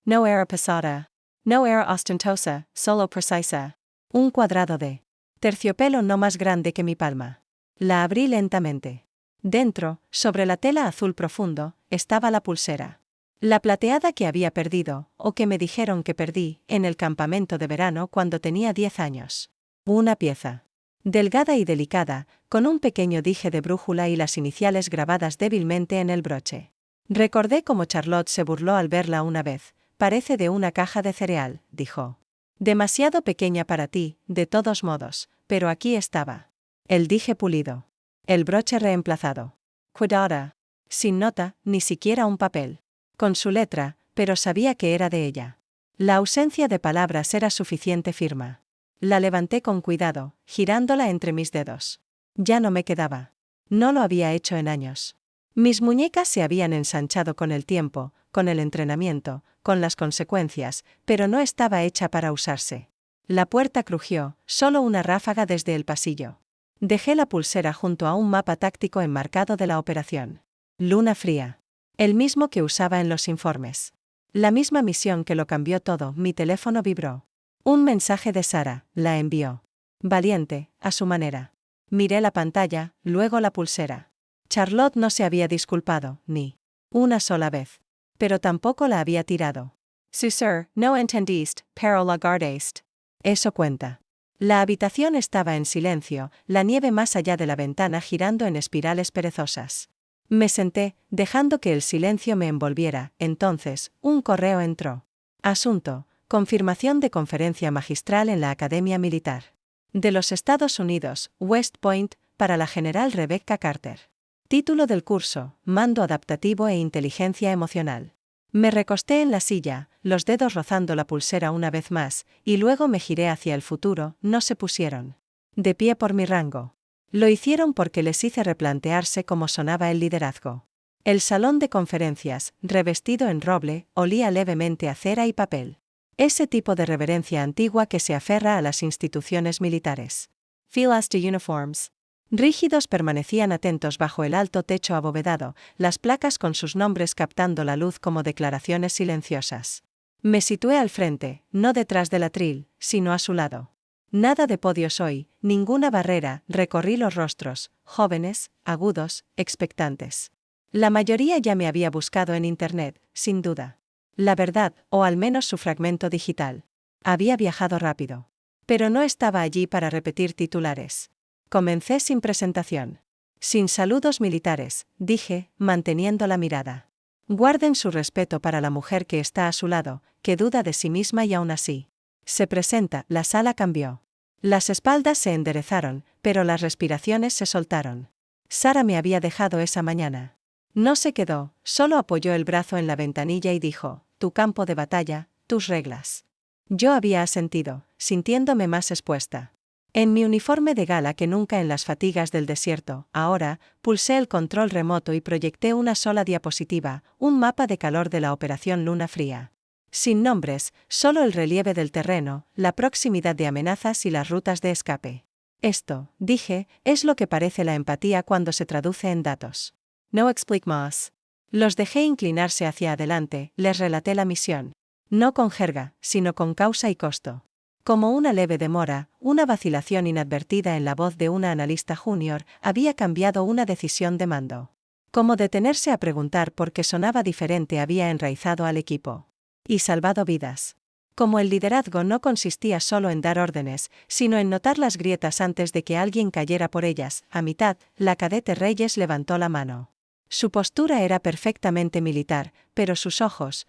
No era pesada. No era ostentosa, solo precisa. Un cuadrado de terciopelo no más grande que mi palma. La abrí lentamente. Dentro, sobre la tela azul profundo, estaba la pulsera. La plateada que había perdido, o que me dijeron que perdí, en el campamento de verano cuando tenía 10 años. Una pieza. Delgada y delicada, con un pequeño dije de brújula y las iniciales grabadas débilmente en el broche. Recordé cómo Charlotte se burló al verla una vez. Parece de una caja de cereal, dijo. Demasiado pequeña para ti, de todos modos, pero aquí estaba. El dije pulido. El broche reemplazado. Cuidada. Sin nota, ni siquiera un papel. Con su letra, pero sabía que era de ella. La ausencia de palabras era suficiente firma. La levanté con cuidado, girándola entre mis dedos. Ya no me quedaba. No lo había hecho en años. Mis muñecas se habían ensanchado con el tiempo, con el entrenamiento, con las consecuencias, pero no estaba hecha para usarse. La puerta crujió, solo una ráfaga desde el pasillo. Dejé la pulsera junto a un mapa táctico enmarcado de la operación. Luna fría. El mismo que usaba en los informes. La misma misión que lo cambió todo. Mi teléfono vibró. Un mensaje de Sara, la envió. Valiente, a su manera. Miré la pantalla, luego la pulsera. Charlotte no se había disculpado, ni una sola vez. Pero tampoco la había tirado. Sí, sir, no entendiste, pero la guardaste. Eso cuenta. La habitación estaba en silencio, la nieve más allá de la ventana girando en espirales perezosas. Me senté, dejando que el silencio me envolviera. Entonces, un correo entró. Asunto: confirmación de conferencia magistral en la Academia Militar de los Estados Unidos, West Point, para la general Rebecca Carter. Título del curso: Mando adaptativo e inteligencia emocional. Me recosté en la silla, los dedos rozando la pulsera una vez más, y luego me giré hacia el futuro. No se pusieron de pie por mi rango. Lo hicieron porque les hice replantearse cómo sonaba el liderazgo. El salón de conferencias, revestido en roble, olía levemente a cera y papel. Ese tipo de reverencia antigua que se aferra a las instituciones militares. Feel as to uniforms. Rígidos permanecían atentos bajo el alto techo abovedado, las placas con sus nombres captando la luz como declaraciones silenciosas. Me situé al frente, no detrás del atril, sino a su lado. Nada de podios hoy, ninguna barrera. Recorrí los rostros, jóvenes, agudos, expectantes. La mayoría ya me había buscado en Internet, sin duda. La verdad, o al menos su fragmento digital. Había viajado rápido. Pero no estaba allí para repetir titulares. Comencé sin presentación. Sin saludos militares, dije, manteniendo la mirada. Guarden su respeto para la mujer que está a su lado, que duda de sí misma y aún así se presenta. La sala cambió. Las espaldas se enderezaron, pero las respiraciones se soltaron. Sara me había dejado esa mañana. No se quedó, solo apoyó el brazo en la ventanilla y dijo: tu campo de batalla, tus reglas. Yo había asentido, sintiéndome más expuesta. En mi uniforme de gala que nunca en las fatigas del desierto. Ahora, pulsé el control remoto y proyecté una sola diapositiva, un mapa de calor de la Operación Luna Fría. Sin nombres, solo el relieve del terreno, la proximidad de amenazas y las rutas de escape. Esto, dije, es lo que parece la empatía cuando se traduce en datos. No explique más. Los dejé inclinarse hacia adelante, les relaté la misión. No con jerga, sino con causa y costo. Como una leve demora, una vacilación inadvertida en la voz de una analista junior, había cambiado una decisión de mando. Como detenerse a preguntar por qué sonaba diferente había enraizado al equipo. Y salvado vidas. Como el liderazgo no consistía solo en dar órdenes, sino en notar las grietas antes de que alguien cayera por ellas. A mitad, la cadete Reyes levantó la mano. Su postura era perfectamente militar, pero sus ojos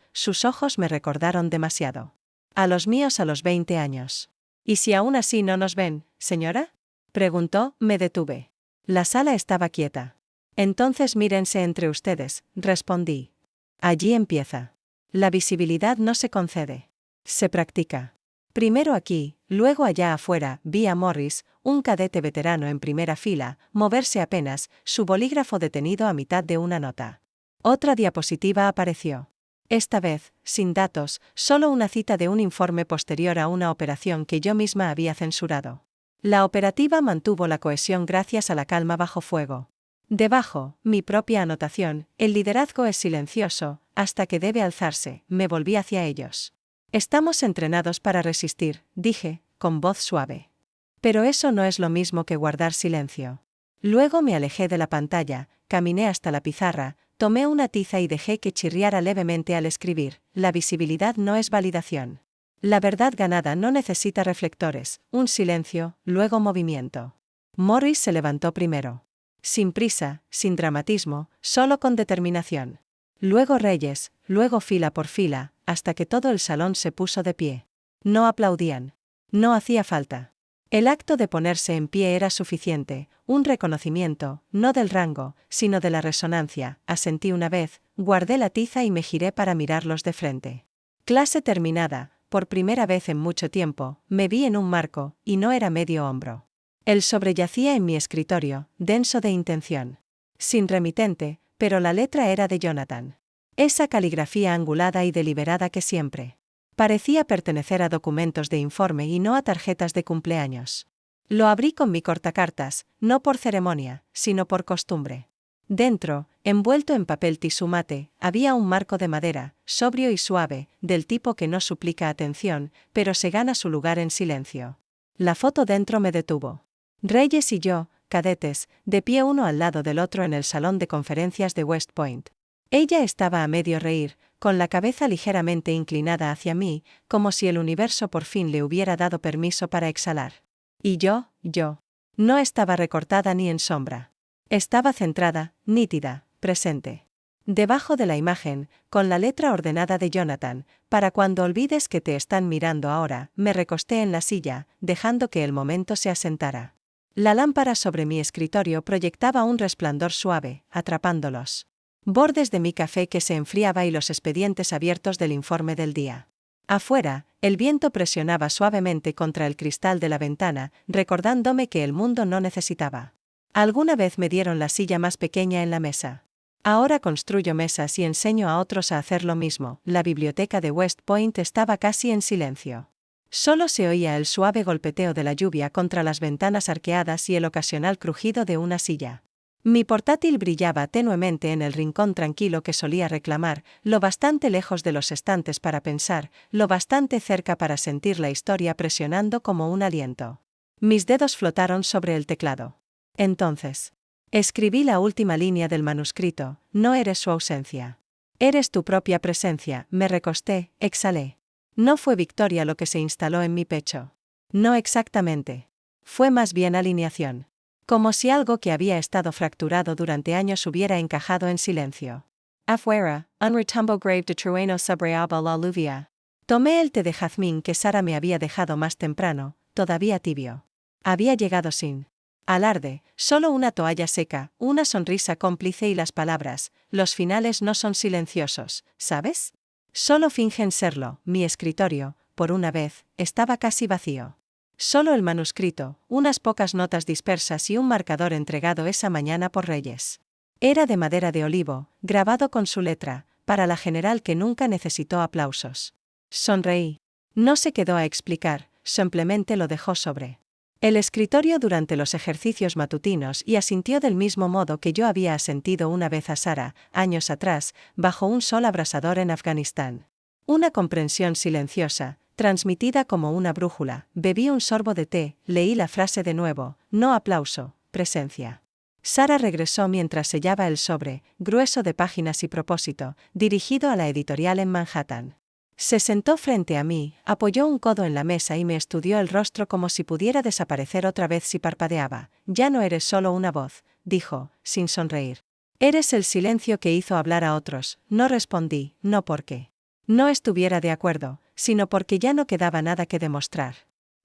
me recordaron demasiado. A los míos a los 20 años. ¿Y si aún así no nos ven, señora?, preguntó. Me detuve. La sala estaba quieta. Entonces mírense entre ustedes, respondí. Allí empieza. La visibilidad no se concede. Se practica. Primero aquí, luego allá afuera. Vi a Morris, un cadete veterano en primera fila, moverse apenas, su bolígrafo detenido a mitad de una nota. Otra diapositiva apareció. Esta vez, sin datos, solo una cita de un informe posterior a una operación que yo misma había censurado. La operativa mantuvo la cohesión gracias a la calma bajo fuego. Debajo, mi propia anotación: el liderazgo es silencioso, hasta que debe alzarse. Me volví hacia ellos. Estamos entrenados para resistir, dije, con voz suave. Pero eso no es lo mismo que guardar silencio. Luego me alejé de la pantalla, caminé hasta la pizarra, tomé una tiza y dejé que chirriara levemente al escribir. La visibilidad no es validación. La verdad ganada no necesita reflectores. Un silencio, luego movimiento. Morris se levantó primero. Sin prisa, sin dramatismo, solo con determinación. Luego Reyes, luego fila por fila, hasta que todo el salón se puso de pie. No aplaudían. No hacía falta. El acto de ponerse en pie era suficiente, un reconocimiento, no del rango, sino de la resonancia. Asentí una vez, guardé la tiza y me giré para mirarlos de frente. Clase terminada, por primera vez en mucho tiempo, me vi en un marco, y no era medio hombro. El sobre yacía en mi escritorio, denso de intención. Sin remitente, pero la letra era de Jonathan. Esa caligrafía angulada y deliberada que siempre parecía pertenecer a documentos de informe y no a tarjetas de cumpleaños. Lo abrí con mi cortacartas, no por ceremonia, sino por costumbre. Dentro, envuelto en papel tisú mate, había un marco de madera, sobrio y suave, del tipo que no suplica atención, pero se gana su lugar en silencio. La foto dentro me detuvo. Reyes y yo, cadetes, de pie uno al lado del otro en el salón de conferencias de West Point. Ella estaba a medio reír, con la cabeza ligeramente inclinada hacia mí, como si el universo por fin le hubiera dado permiso para exhalar. Y yo, no estaba recortada ni en sombra. Estaba centrada, nítida, presente. Debajo de la imagen, con la letra ordenada de Jonathan: para cuando olvides que te están mirando ahora. Me recosté en la silla, dejando que el momento se asentara. La lámpara sobre mi escritorio proyectaba un resplandor suave, atrapando los bordes de mi café que se enfriaba y los expedientes abiertos del informe del día. Afuera, el viento presionaba suavemente contra el cristal de la ventana, recordándome que el mundo no necesitaba. Alguna vez me dieron la silla más pequeña en la mesa. Ahora construyo mesas y enseño a otros a hacer lo mismo. La biblioteca de West Point estaba casi en silencio. Solo se oía el suave golpeteo de la lluvia contra las ventanas arqueadas y el ocasional crujido de una silla. Mi portátil brillaba tenuemente en el rincón tranquilo que solía reclamar, lo bastante lejos de los estantes para pensar, lo bastante cerca para sentir la historia presionando como un aliento. Mis dedos flotaron sobre el teclado. Entonces, escribí la última línea del manuscrito: no eres su ausencia. Eres tu propia presencia. Me recosté, exhalé. No fue victoria lo que se instaló en mi pecho. No exactamente. Fue más bien alineación. Como si algo que había estado fracturado durante años hubiera encajado en silencio. Afuera, un retumbo grave de trueno sobreaba la lluvia. Tomé el té de jazmín que Sara me había dejado más temprano, todavía tibio. Había llegado sin alarde, solo una toalla seca, una sonrisa cómplice y las palabras: los finales no son silenciosos, ¿sabes? Solo fingen serlo. Mi escritorio, por una vez, estaba casi vacío. Solo el manuscrito, unas pocas notas dispersas y un marcador entregado esa mañana por Reyes. Era de madera de olivo, grabado con su letra, para la general que nunca necesitó aplausos. Sonreí. No se quedó a explicar, simplemente lo dejó sobre el escritorio durante los ejercicios matutinos y asintió del mismo modo que yo había asentido una vez a Sara, años atrás, bajo un sol abrasador en Afganistán. Una comprensión silenciosa, transmitida como una brújula. Bebí un sorbo de té, leí la frase de nuevo: no aplauso, presencia. Sara regresó mientras sellaba el sobre, grueso de páginas y propósito, dirigido a la editorial en Manhattan. Se sentó frente a mí, apoyó un codo en la mesa y me estudió el rostro como si pudiera desaparecer otra vez si parpadeaba. Ya no eres solo una voz, dijo, sin sonreír. Eres el silencio que hizo hablar a otros. No respondí, no porque no estuviera de acuerdo, sino porque ya no quedaba nada que demostrar.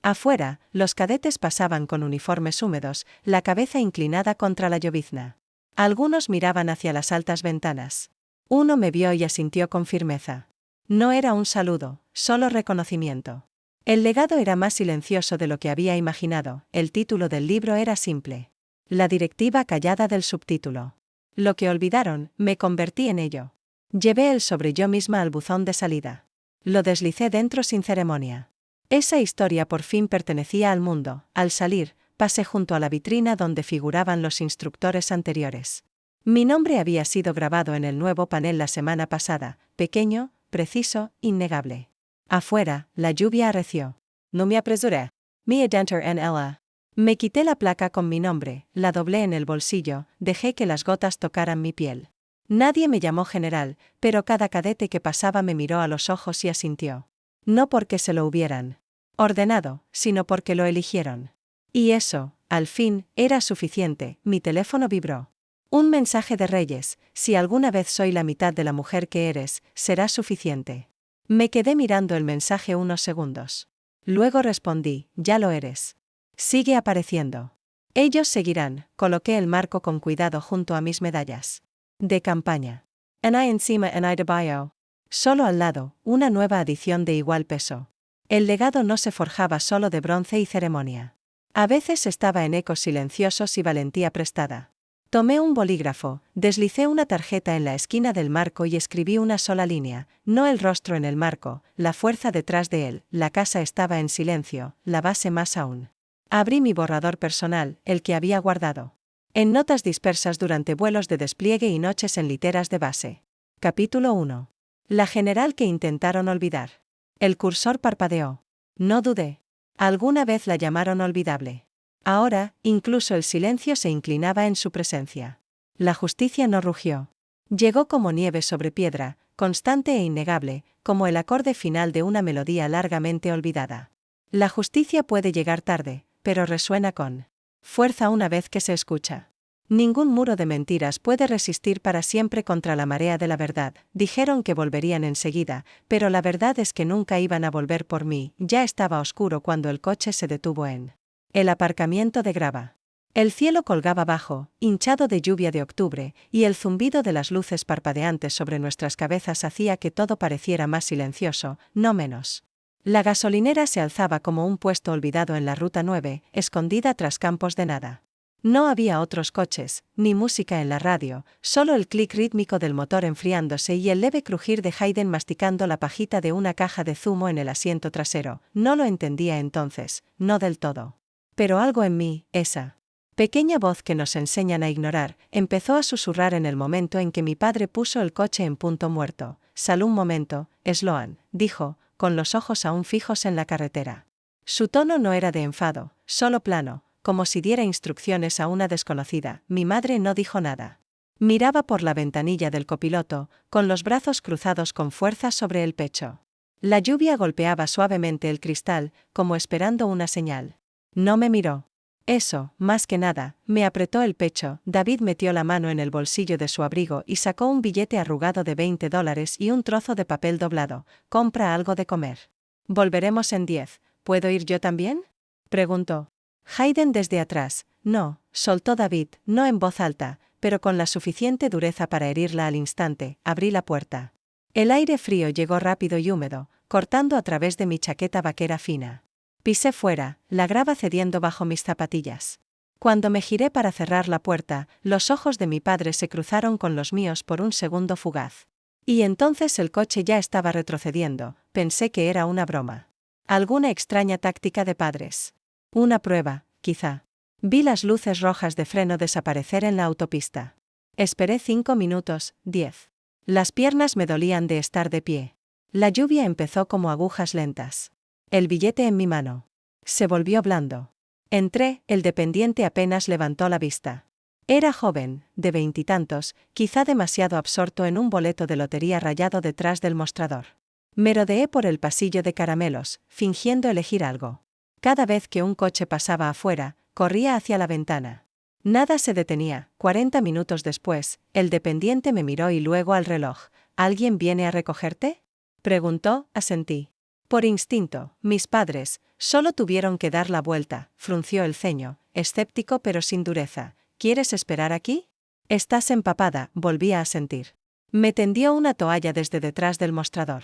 Afuera, los cadetes pasaban con uniformes húmedos, la cabeza inclinada contra la llovizna. Algunos miraban hacia las altas ventanas. Uno me vio y asintió con firmeza. No era un saludo, solo reconocimiento. El legado era más silencioso de lo que había imaginado. El título del libro era simple. La directiva callada del subtítulo. Lo que olvidaron, me convertí en ello. Llevé el sobre yo misma al buzón de salida. Lo deslicé dentro sin ceremonia. Esa historia por fin pertenecía al mundo. Al salir, pasé junto a la vitrina donde figuraban los instructores anteriores. Mi nombre había sido grabado en el nuevo panel la semana pasada, pequeño, preciso, innegable. Afuera, la lluvia arreció. No me apresuré. Me adentro en ella. Me quité la placa con mi nombre, la doblé en el bolsillo, dejé que las gotas tocaran mi piel. Nadie me llamó general, pero cada cadete que pasaba me miró a los ojos y asintió. No porque se lo hubieran ordenado, sino porque lo eligieron. Y eso, al fin, era suficiente. Mi teléfono vibró. Un mensaje de Reyes: si alguna vez soy la mitad de la mujer que eres, será suficiente. Me quedé mirando el mensaje unos segundos. Luego respondí: ya lo eres. Sigue apareciendo. Ellos seguirán. Coloqué el marco con cuidado junto a mis medallas de campaña. Ana encima, Ana de bio. Solo al lado, una nueva adición de igual peso. El legado no se forjaba solo de bronce y ceremonia. A veces estaba en ecos silenciosos y valentía prestada. Tomé un bolígrafo, deslicé una tarjeta en la esquina del marco y escribí una sola línea, no el rostro en el marco, la fuerza detrás de él. La casa estaba en silencio, la base más aún. Abrí mi borrador personal, el que había guardado en notas dispersas durante vuelos de despliegue y noches en literas de base. Capítulo 1. La general que intentaron olvidar. El cursor parpadeó. No dudé. Alguna vez la llamaron olvidable. Ahora, incluso el silencio se inclinaba en su presencia. La justicia no rugió. Llegó como nieve sobre piedra, constante e innegable, como el acorde final de una melodía largamente olvidada. La justicia puede llegar tarde, pero resuena con fuerza una vez que se escucha. Ningún muro de mentiras puede resistir para siempre contra la marea de la verdad. Dijeron que volverían enseguida, pero la verdad es que nunca iban a volver por mí. Ya estaba oscuro cuando el coche se detuvo en el aparcamiento de grava. El cielo colgaba bajo, hinchado de lluvia de octubre, y el zumbido de las luces parpadeantes sobre nuestras cabezas hacía que todo pareciera más silencioso, no menos. La gasolinera se alzaba como un puesto olvidado en la Ruta 9, escondida tras campos de nada. No había otros coches, ni música en la radio, solo el clic rítmico del motor enfriándose y el leve crujir de Hayden masticando la pajita de una caja de zumo en el asiento trasero. No lo entendía entonces, no del todo. Pero algo en mí, esa pequeña voz que nos enseñan a ignorar, empezó a susurrar en el momento en que mi padre puso el coche en punto muerto. «Sal un momento, Sloan», dijo, con los ojos aún fijos en la carretera. Su tono no era de enfado, solo plano, como si diera instrucciones a una desconocida. Mi madre no dijo nada. Miraba por la ventanilla del copiloto, con los brazos cruzados con fuerza sobre el pecho. La lluvia golpeaba suavemente el cristal, como esperando una señal. No me miró. Eso, más que nada, me apretó el pecho. David metió la mano en el bolsillo de su abrigo y sacó un billete arrugado de $20 y un trozo de papel doblado. «Compra algo de comer. Volveremos en 10. ¿Puedo ir yo también?», preguntó. Hayden desde atrás. «No», soltó David, no en voz alta, pero con la suficiente dureza para herirla al instante. Abrí la puerta. El aire frío llegó rápido y húmedo, cortando a través de mi chaqueta vaquera fina. Pisé fuera, la grava cediendo bajo mis zapatillas. Cuando me giré para cerrar la puerta, los ojos de mi padre se cruzaron con los míos por un segundo fugaz. Y entonces el coche ya estaba retrocediendo. Pensé que era una broma. Alguna extraña táctica de padres. Una prueba, quizá. Vi las luces rojas de freno desaparecer en la autopista. Esperé 5 minutos, 10. Las piernas me dolían de estar de pie. La lluvia empezó como agujas lentas. El billete en mi mano. Se volvió blando. Entré, el dependiente apenas levantó la vista. Era joven, de 20 y tantos, quizá demasiado absorto en un boleto de lotería rayado detrás del mostrador. Merodeé por el pasillo de caramelos, fingiendo elegir algo. Cada vez que un coche pasaba afuera, corría hacia la ventana. Nada se detenía. 40 minutos después, el dependiente me miró y luego al reloj. «¿Alguien viene a recogerte?», preguntó. Asentí. Por instinto, mis padres solo tuvieron que dar la vuelta. Frunció el ceño, escéptico pero sin dureza. «¿Quieres esperar aquí?». «Estás empapada», volví a asentir. Me tendió una toalla desde detrás del mostrador.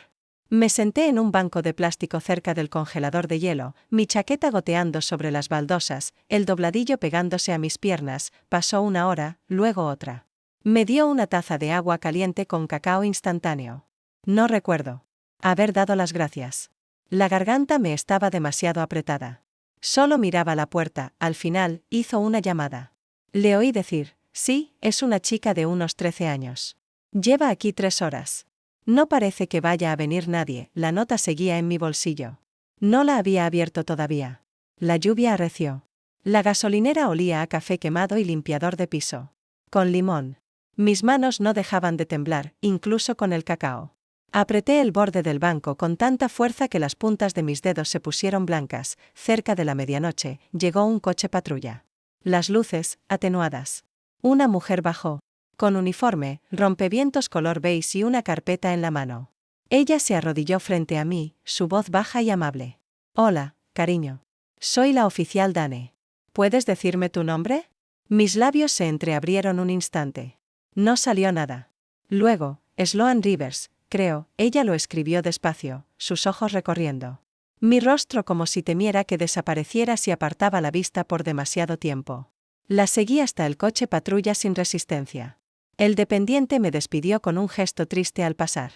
Me senté en un banco de plástico cerca del congelador de hielo, mi chaqueta goteando sobre las baldosas, el dobladillo pegándose a mis piernas. Pasó una hora, luego otra. Me dio una taza de agua caliente con cacao instantáneo. No recuerdo haber dado las gracias. La garganta me estaba demasiado apretada. Solo miraba la puerta. Al final, hizo una llamada. Le oí decir: «Sí, es una chica de unos 13 años. Lleva aquí 3 horas. No parece que vaya a venir nadie». La nota seguía en mi bolsillo. No la había abierto todavía. La lluvia arreció. La gasolinera olía a café quemado y limpiador de piso. Con limón. Mis manos no dejaban de temblar, incluso con el cacao. Apreté el borde del banco con tanta fuerza que las puntas de mis dedos se pusieron blancas. Cerca de la medianoche, llegó un coche patrulla. Las luces, atenuadas. Una mujer bajó. Con uniforme, rompevientos color beige y una carpeta en la mano. Ella se arrodilló frente a mí, su voz baja y amable. «Hola, cariño. Soy la oficial Dane. ¿Puedes decirme tu nombre?». Mis labios se entreabrieron un instante. No salió nada. Luego, «Sloan Rivers, creo», ella lo escribió despacio, sus ojos recorriendo mi rostro como si temiera que desapareciera si apartaba la vista por demasiado tiempo. La seguí hasta el coche patrulla sin resistencia. El dependiente me despidió con un gesto triste al pasar.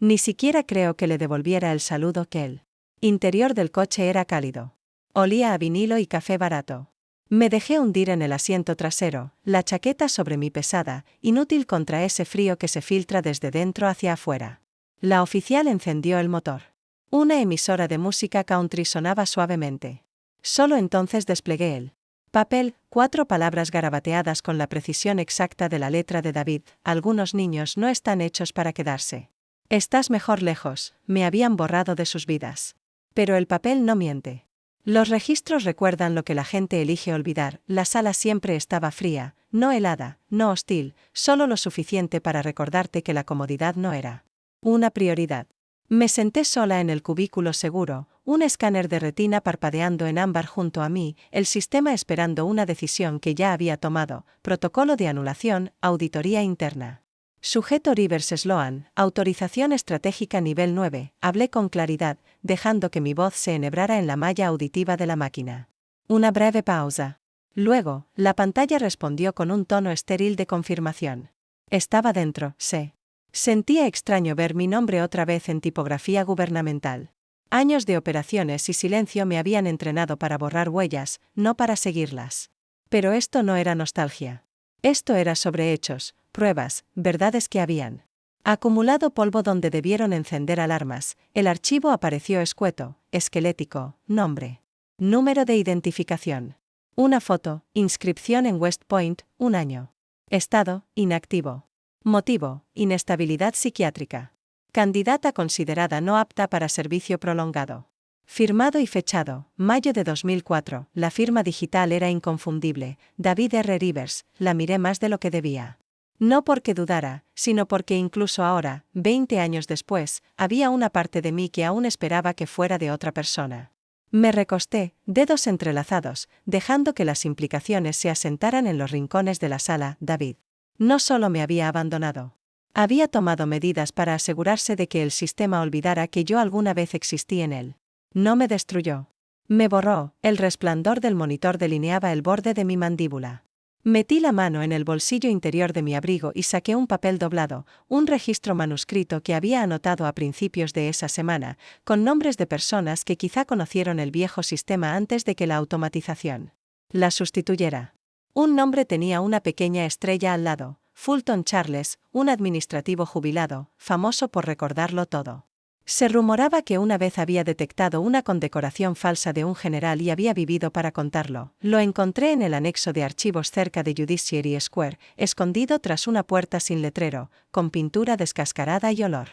Ni siquiera creo que le devolviera el saludo que el interior del coche era cálido. Olía a vinilo y café barato. Me dejé hundir en el asiento trasero, la chaqueta sobre mi pesada, inútil contra ese frío que se filtra desde dentro hacia afuera. La oficial encendió el motor. Una emisora de música country sonaba suavemente. Solo entonces desplegué el papel, 4 palabras garabateadas con la precisión exacta de la letra de David. «Algunos niños no están hechos para quedarse. Estás mejor lejos», me habían borrado de sus vidas. Pero el papel no miente. Los registros recuerdan lo que la gente elige olvidar. La sala siempre estaba fría, no helada, no hostil, solo lo suficiente para recordarte que la comodidad no era una prioridad. Me senté sola en el cubículo seguro, un escáner de retina parpadeando en ámbar junto a mí, el sistema esperando una decisión que ya había tomado, protocolo de anulación, auditoría interna. Sujeto Rivers Sloan, autorización estratégica nivel 9, hablé con claridad, dejando que mi voz se enhebrara en la malla auditiva de la máquina. Una breve pausa. Luego, la pantalla respondió con un tono estéril de confirmación. Estaba dentro, sé. Sentía extraño ver mi nombre otra vez en tipografía gubernamental. Años de operaciones y silencio me habían entrenado para borrar huellas, no para seguirlas. Pero esto no era nostalgia. Esto era sobre hechos, pruebas, verdades que habían acumulado polvo donde debieron encender alarmas. El archivo apareció escueto, esquelético, nombre. Número de identificación. Una foto, inscripción en West Point, 1 año. Estado, inactivo. Motivo, inestabilidad psiquiátrica. Candidata considerada no apta para servicio prolongado. Firmado y fechado, mayo de 2004, la firma digital era inconfundible, David R. Rivers, la miré más de lo que debía. No porque dudara, sino porque incluso ahora, 20 años después, había una parte de mí que aún esperaba que fuera de otra persona. Me recosté, dedos entrelazados, dejando que las implicaciones se asentaran en los rincones de la sala. David no solo me había abandonado. Había tomado medidas para asegurarse de que el sistema olvidara que yo alguna vez existí en él. No me destruyó. Me borró, el resplandor del monitor delineaba el borde de mi mandíbula. Metí la mano en el bolsillo interior de mi abrigo y saqué un papel doblado, un registro manuscrito que había anotado a principios de esa semana, con nombres de personas que quizá conocieron el viejo sistema antes de que la automatización la sustituyera. Un nombre tenía una pequeña estrella al lado, Fulton Charles, un administrativo jubilado, famoso por recordarlo todo. Se rumoraba que una vez había detectado una condecoración falsa de un general y había vivido para contarlo. Lo encontré en el anexo de archivos cerca de Judiciary Square, escondido tras una puerta sin letrero, con pintura descascarada y olor.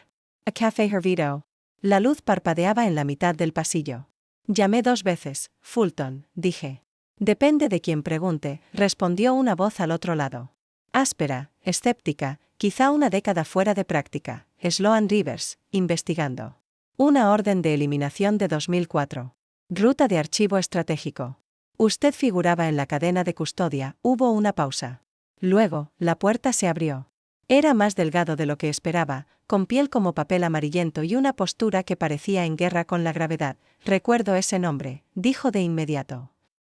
A Café Hervito. La luz parpadeaba en la mitad del pasillo. Llamé 2 veces, Fulton, dije. Depende de quien pregunte, respondió una voz al otro lado. Áspera, escéptica, quizá una década fuera de práctica. Sloan Rivers, investigando. Una orden de eliminación de 2004. Ruta de archivo estratégico. Usted figuraba en la cadena de custodia. Hubo una pausa. Luego, la puerta se abrió. Era más delgado de lo que esperaba, con piel como papel amarillento y una postura que parecía en guerra con la gravedad. Recuerdo ese nombre, dijo de inmediato.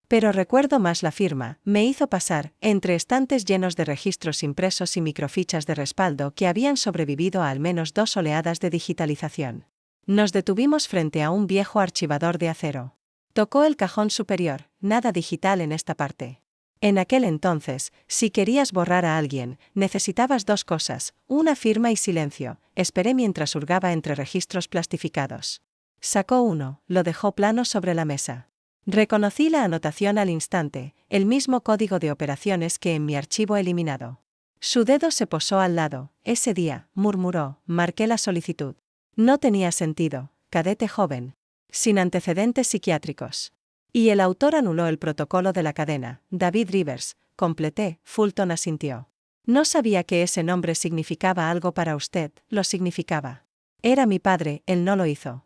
Pero recuerdo más la firma. Me hizo pasar, entre estantes llenos de registros impresos y microfichas de respaldo que habían sobrevivido a al menos 2 oleadas de digitalización. Nos detuvimos frente a un viejo archivador de acero. Tocó el cajón superior, nada digital en esta parte. En aquel entonces, si querías borrar a alguien, necesitabas 2 cosas, una firma y silencio. Esperé mientras hurgaba entre registros plastificados. Sacó uno, lo dejó plano sobre la mesa. Reconocí la anotación al instante, el mismo código de operaciones que en mi archivo eliminado. Su dedo se posó al lado. Ese día, murmuró, marqué la solicitud. No tenía sentido, cadete joven. Sin antecedentes psiquiátricos. Y el autor anuló el protocolo de la cadena. David Rivers, completé. Fulton asintió. No sabía que ese nombre significaba algo para usted, lo significaba. Era mi padre, él no lo hizo.